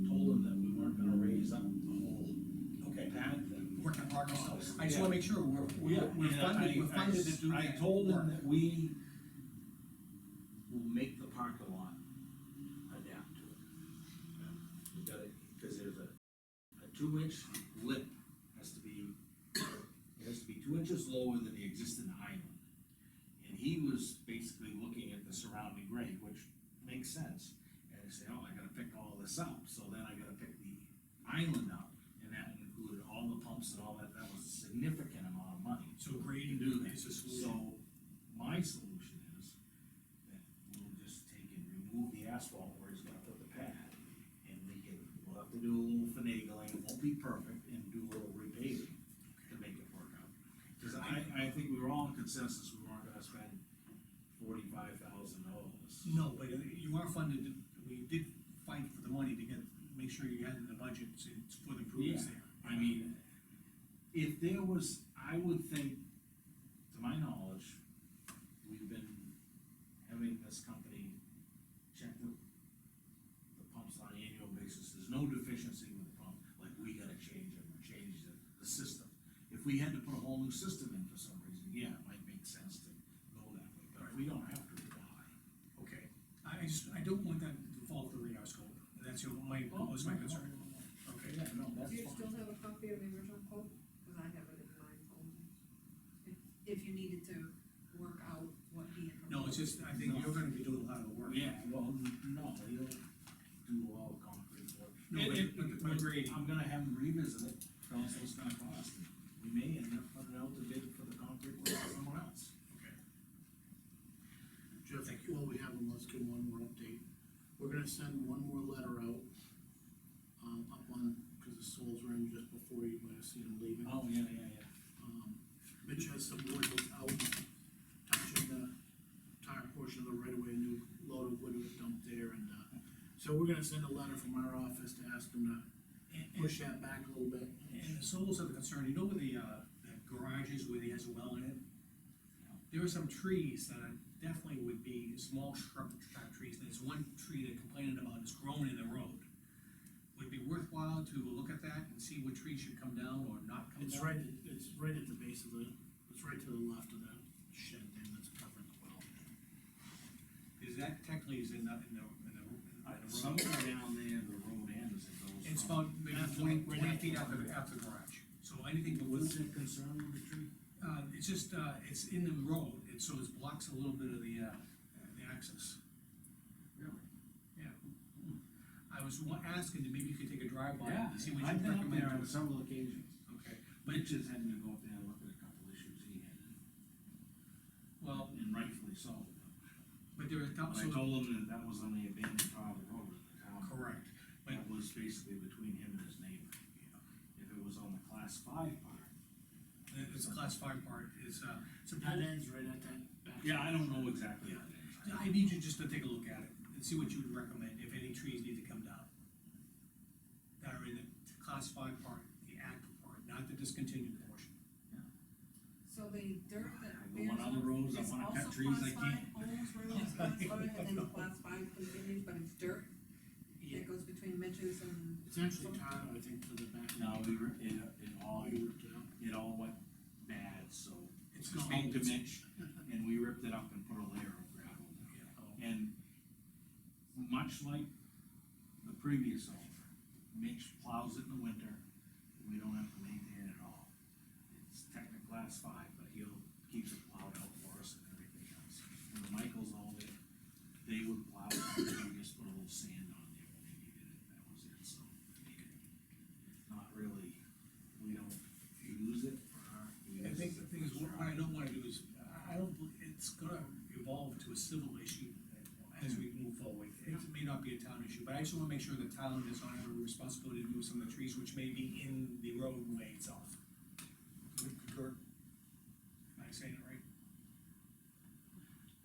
told him that we weren't gonna raise up the whole pad thing. Work in progress, I just wanna make sure we're And funded to do that. I told him work. that we will make the parking lot adapt to it. We got it, because there's a 2-inch lip, it has to be 2 inches lower than the existing island. And he was basically looking at the surrounding grade, which makes sense, and he said, oh, I gotta pick all this up, so then I gotta pick the island up, and that included all the pumps and all that, that was a significant amount of money. So grading Do that. is a solution. So, my solution is that we'll just take and remove the asphalt where he's gonna put the pad, and we'll have to do a little finagling, it won't be perfect, and do a little repaving to make it work out. Cause I think we were all in consensus, we weren't gonna spend $45,000. No, but you are funded, we did fight for the money to make sure you had in the budget for the improvements Yeah. there. I mean, if there was, I would think, to my knowledge, we've been having this company check the pumps on an annual basis, there's no deficiency with the pump, like we gotta change them or change the system. If we had to put a whole new system in for some reason, yeah, it might make I don't want that to fall to the radar scope, and that's was my concern. Okay. Yeah, no, that's Do you fine. still have a copy of the original quote? Cause I have it in my folder. If you needed to work out what he had. No, it's just, I think you're gonna be doing a lot of the work. Yeah, well, no, he'll do all the concrete work. No, but grading. I'm gonna have him revisit it, tell us what it's gonna cost. We may end up putting out the bid for the concrete work for someone else. Okay. Jeff, while we have them, let's give one more update. We're gonna send one more letter out, up on, cause the souls were in just before you might have seen them leaving. Oh, yeah. Mitch has some wood that's out, touching the tire portion of the right of way, a new load of wood was dumped there, and, so we're gonna send a letter from our office to ask them to push that back a little bit. And the souls have a concern, you know where the garages where he has a well in it? There are some trees that definitely would be small shrub type trees, and there's one tree they're complaining about is growing in the road. Would it be worthwhile to look at that and see what trees should come down or not come down? It's right at the base of it's right to the left of that shed there that's covering the well. Is that technically is in the road? Somewhere down there, the road ends, it goes. It's from- about maybe After- 20 right feet after after the garage, so anything What's before, the concern with the tree? it's just, it's in the road, so it blocks a little bit of the access. Really? Yeah. I was asking that maybe you could take a drive by Yeah, and see what I've you been up recommend. there on several occasions. Okay, Mitch has had me go up there and look at a couple issues he had, well, and rightfully so. but there are, I told him that was on the abandoned part of the road in the town. correct, but, That was basically between him and his neighbor. If it was on the class 5 part. it's a class 5 part, is, That ends right at that back. Yeah, I don't know exactly what it is. I need you just to take a look at it and see what you would recommend, if any trees need to come down. That are in the class 5 part, the active part, not the discontinued portion. So the dirt that I go bears on other roads, I is wanna also cut trees I class 5, can't. almost really is class 5, and then the class 5 continues, but it's dirt. It goes between Mitch's and. It's actually tied, I think, to the back. No, we ripped it all, Oh, you ripped it out? it all went bad, so. It's Spoke gone. to Mitch, and we ripped it up and put a layer of gravel down. And much like the previous owner, Mitch plows it in the winter, we don't have to maintain it at all. It's technically class 5, but he'll keeps it plowed out for us and everything else. When the Michaels owned it, they would plow it, and we just put a little sand on there when they needed it, that was it, so. Not really, we don't use it for our. I think the thing is, what I don't wanna do is, it's gonna evolve to a civil issue as we move forward. It may not be a town issue, but I just wanna make sure the town does not have a responsibility to move some of the trees which may be in the roadway itself. Concur? Am I saying it right?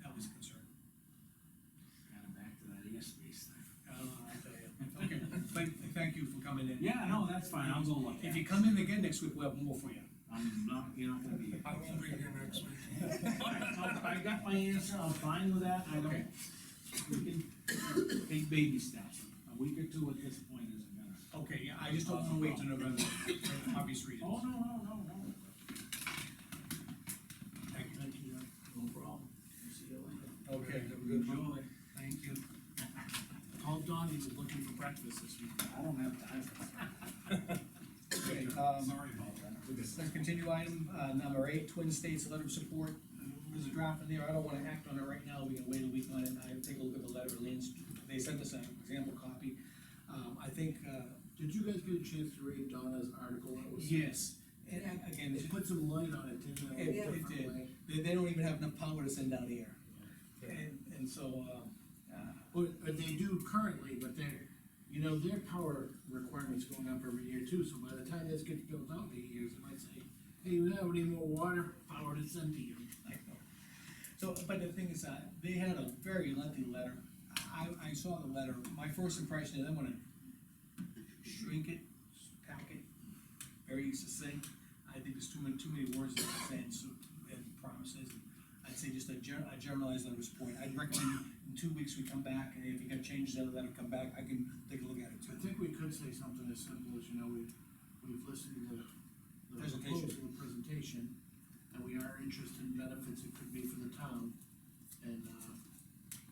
That was a concern. Kind of back to that airspace thing. I tell you. Okay, thank you for coming in. Yeah, no, that's fine, I'll go look at it. If you come in again next week, we'll have more for you. You're not gonna be. I won't be here next week. I got my answer, I'm fine with that, I Okay. don't, we can take baby steps. A week or two at this point isn't gonna. Okay, yeah, I just don't wanna wait till November, for obvious reasons. Oh, no. Thank you. Thank you, Jeff. No problem. See you later. Okay, Have a good Enjoy. thank you. Call Don, he was looking for breakfast this week. I don't have time for that. Okay, Sorry about that. let's continue item, number 8, Twin States letter of support. There's a draft in there, I don't wanna act on it right now, we can wait a week on it, I take a look at the letter, Lynn's, they sent us an example copy. I think, Did you guys get a chance to read Donna's article that was? yes, and again, It put some light on it, didn't it? It did. they don't even have enough power to send down here. And so, Well, they do currently, but they're, you know, their power requirements going up every year too, so by the time this gets built out in 8 years, it might say, hey, you have any more water power to send to you? I know. So, but the thing is, they had a very lengthy letter. I saw the letter, my first impression is I wanna shrink it, pack it, very succinct. I think there's too many words in it, and promises. I'd say just a generalized letter of support. I'd recommend in 2 weeks we come back, and if you got changes out of that, come back, I can take a look at it I too. think we could say something as simple as, you know, we've listened to the Presentation. proposal and presentation, and we are interested in benefits it could be for the town, and,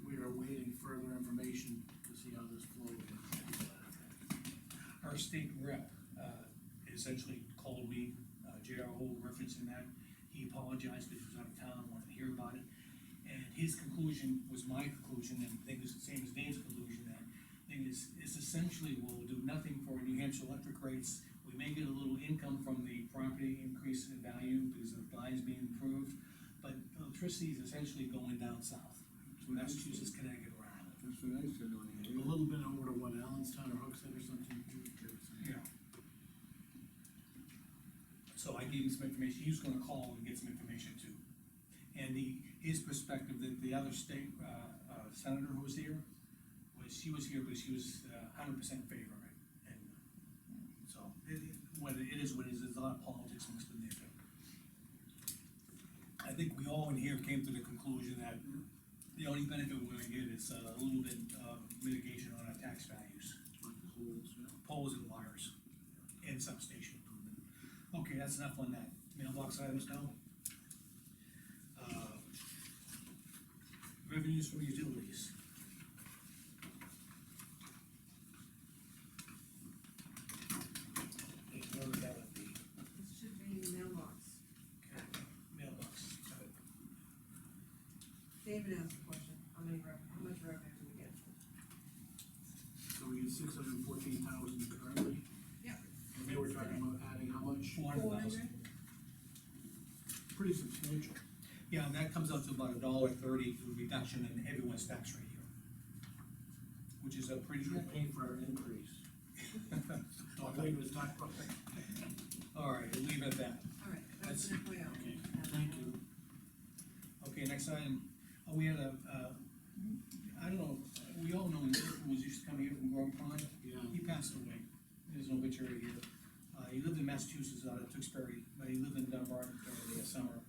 we are waiting further information to see how this flows. Our state rep, essentially called me, JRO referencing that. He apologized because he was out of town, wanted to hear about it. And his conclusion was my conclusion, and I think it's the same as Dave's conclusion, that thing is essentially will do nothing for New Hampshire electric rates. We may get a little income from the property increase in value because the line's being improved, but electricity is essentially going down south. Massachusetts, Connecticut, Rhode Island. That's what I said on A the. little bit over to what, Allenstown or Hooksett or something? Yeah. So I gave him some information, he was gonna call and get some information too. And his perspective, that the other state, senator who was here, she was here, but she was 100% in favor of it. And so, what it is, there's a lot of politics mixed in there too. I think we all in here came to the conclusion that the only benefit we're gonna get is a little bit of mitigation on our tax values. Poles and wires, and substation improvement. Okay, that's enough on that. Mailbox items now. Revenues from utilities. Okay, where would that would be? It should be mailbox. Okay, mailbox, got it. David asked the question, how much revenue do we get? So we get 614,000 currently, Yep. and they were talking about adding how much? 400,000. Pretty substantial. Yeah, and that comes out to about $1.30 reduction in everyone's tax rate here. Which is a pretty We're good. paying for our increase. Don't leave us talk about that. All right, we'll leave it at that. All right, that's an FYI. Okay, thank you. Okay, next item, we had I don't know, we all know him, who used to come here from Grove Pond. Yeah. He passed away, there's no obituary here. He lived in Massachusetts, out of Tewksbury, but he lived in Dunbarton during the summer.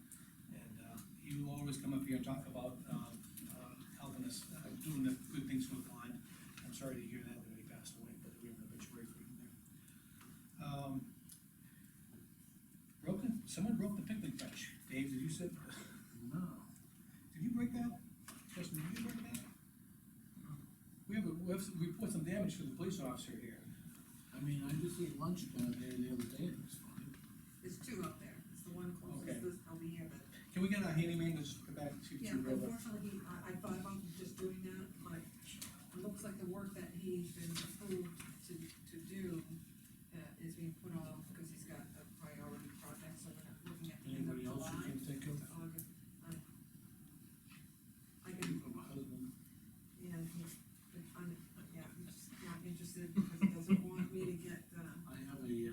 And, he will always come up here and talk about, helping us, doing the good things for the pond. I'm sorry to hear that he passed away, but we have an obituary for him there. Someone broke the picnic bench. Dave, did you sit? No. Did you break that? Justin, did you break that? We put some damage for the police officer here. I mean, I just ate lunch down there the other day, and it was fine. There's two up there, it's the one Okay. closest this over here, but, Can we get a handyman to just come back and see yeah, if you real unfortunately, I thought about just doing that, but it looks like the work that he's been approved to do, is being put off, because he's got a priority project, so we're not looking at the end of Anybody else July. you can think of? to August. I can, From a husband. yeah, yeah, I'm just not interested, because he doesn't want me to get, I have a, I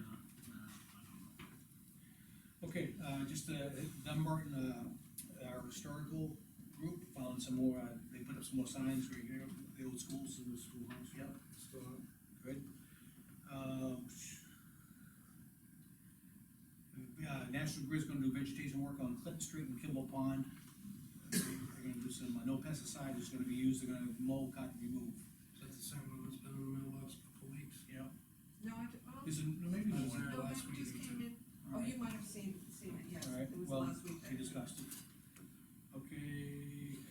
don't know. Okay, just, Dunbarton, our historical group found some more, they put up some more signs right here, the old schools. In the schoolhouse. Yep. Still up. Good. National Grid's gonna do vegetation work on Clinton Street and Kimball Pond. They're gonna do some, no pesticide is gonna be used, they're gonna mow, cut, and remove. Is that the same one that's been in the mailbox a couple weeks? Yeah. no, Is it, maybe I it was was. there no, that last just meeting came too. in, oh, you might have seen it, yes, All right, it was well, last week. we discussed it. Okay.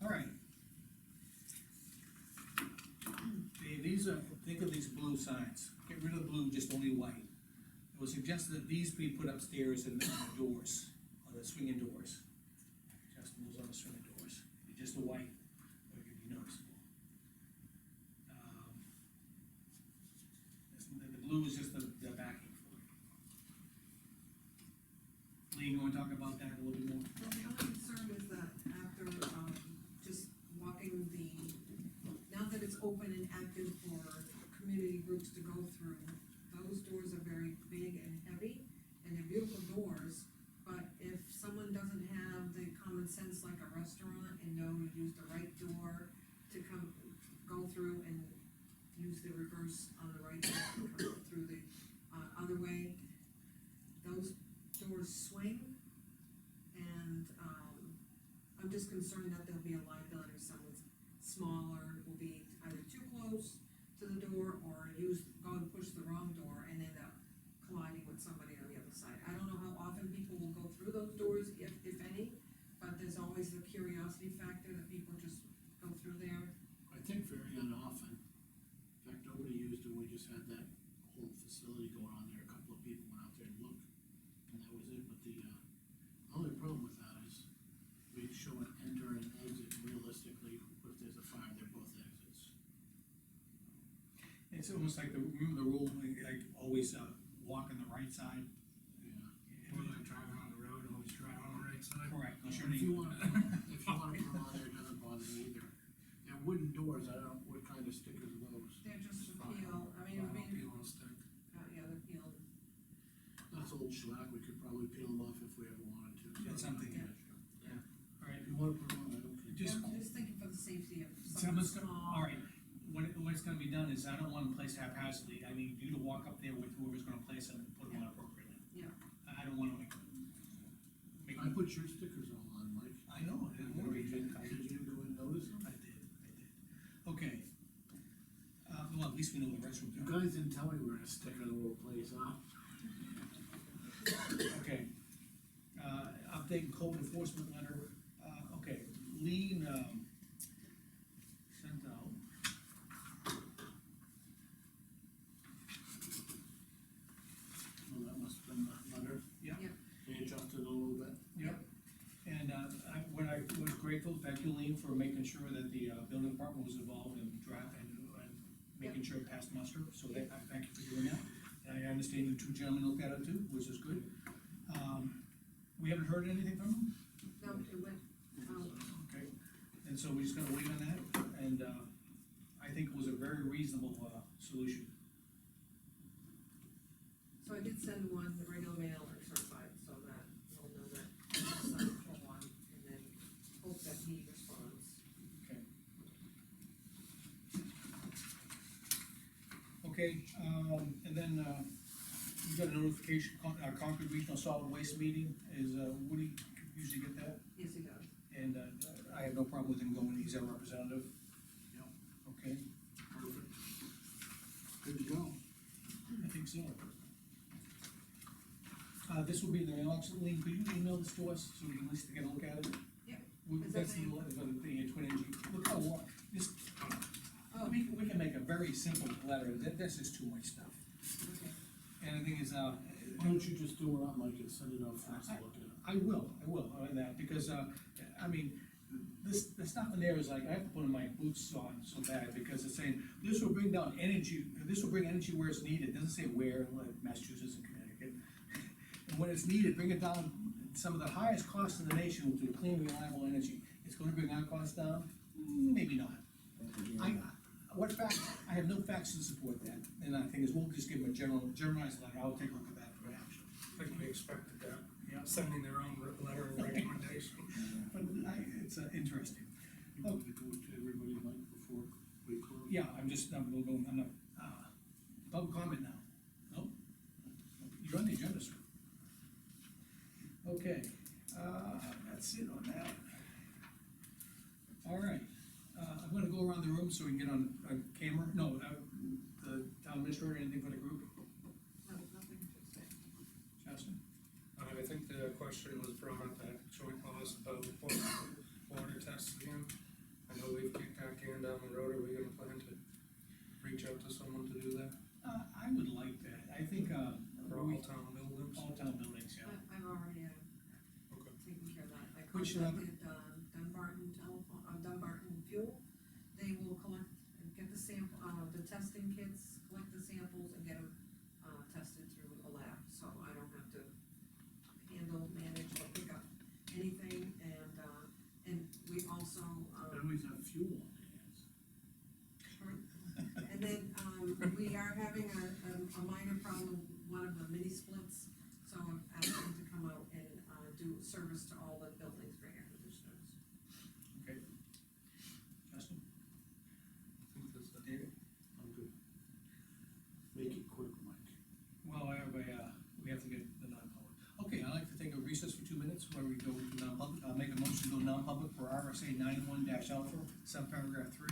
All right. These are, think of these blue signs, get rid of the blue, just only white. It was suggested that these be put upstairs in the doors, on the swinging doors. Just those on the swinging doors, just the white, it could be noticeable. The blue is just the backing for it. Lee, you wanna talk about that a little bit more? Well, the only concern is that after, just walking now that it's open and active for community groups to go through, those doors are very big and heavy, and they're beautiful doors, but if someone doesn't have the common sense like a restaurant and know to use the right door to go through and use the reverse on the right door to come through the, other way, those doors swing, and, I'm just concerned that there'll be a liability if someone's smaller, will be either too close to the door, or go and push the wrong door and end up colliding with somebody on the other side. I don't know how often people will go through those doors, if any, but there's always the curiosity factor that people just go through there. just had that whole facility going on there, a couple of people went out there and looked, and that was it, but the only problem with that is we show an enter and exit realistically, if there's a fire, they're both exits. It's almost like remember the rule, like always, walk on the right side? Yeah. We're not driving on the road, always drive on the right side. Correct. If you wanna put them on there, it doesn't bother me either. They're wooden doors, I don't know what kind of stickers are those. They're just a peel, Peel and stick. yeah, they're peeled. That's old shellac, we could probably peel them off if we ever wanted to. so- That's something, Yeah. All right, If you wanna put them on, I don't care. just, I'm just thinking for the safety of someone's something gonna, small. all right, what's gonna be done is, I don't want them placed haphazardly, I need you to walk up there with whoever's gonna place them and put them on appropriately. Yeah. I don't wanna make I put your stickers all on, Mike. I know, I didn't worry. Did you go and notice them? I did. Okay. Well, at least we know the rest of You them. guys didn't tell me we were gonna sticker the whole place, huh? Okay. Update code enforcement letter, okay, Lean, sent out. Well, that must have been the letter. Yeah. Yep. They adjusted a little bit. Yep. And, I was grateful, thank you, Lean, for making sure that the, building department was involved in draft and making sure it passed muster, so I thank you for doing that. And I understand you two gentlemen looked at it too, which is good. We haven't heard anything from them? No, it went, Okay, and so we're just gonna wait on that, and, I think it was a very reasonable, solution. so I did send one, the regular mail and certified, so that we'll know that it's signed for one, and then hope that he responds. Okay. Okay, and then, we got a notification, Concord Regional Solid Waste Meeting is, Woody usually get that? Yes, he does. And, I have no problem with him going, he's our representative. Yep. Okay, Perfect. Good to go. I think so. This will be the mailbox, Lean, could you email this to us, so we can at least get a look at it? Yep. That's the, twin engine, look how long, this, Oh, we can make a very simple letter, this is too much stuff. okay. And the thing is, Why don't you just do it up, Mike, and send it out for us to look at it? I will, on that, because, I mean, the stuff in there is like, I have to put my boots on so bad, because it's saying, this will bring down energy, this will bring energy where it's needed, it doesn't say where, like Massachusetts and Connecticut. And when it's needed, bring it down, some of the highest costs in the nation to clean, reliable energy, it's gonna bring our costs down? Maybe not. What facts, I have no facts to support that, and I think is, we'll just give them a generalized letter, I'll take a look at that for action. I think we expected that, Yeah. sending their own letter of recommendation. But it's interesting. You want me to go to everybody, Mike, before we close? Yeah, I'm not, public comment now. Nope. You're on the agenda, sir. Okay, that's it on that. All right, I'm gonna go around the room so we can get on camera. No, the town administrator, anything for the group? No, nothing to say. Justin? I think the question was brought up at joint loss about water tests again. I know we've kicked that can down the road, are we gonna plan to reach out to someone to do that? I would like that. I think, For all town buildings? all town buildings, yeah. I've already, Okay. taken care of that. I Which, contacted, Dunbarton telephone, Dunbarton Fuel. They will collect, get the sample, the testing kits, collect the samples and get them, tested through a lab, so I don't have to handle, manage, or pick up anything, and we also, They always have fuel on their hands. and then, we are having a minor problem, one of the mini splits, so I'm asking to come out and, do service to all the buildings for air conditioners. Okay. Justin? I think that's it. David? I'm good. Make it quick, Mike. Well, I have we have to get the non-public. Okay, I'd like to take a recess for 2 minutes where we go to non-public. I'll make a motion to go non-public for RSA 91 alpha, subparagraph 3.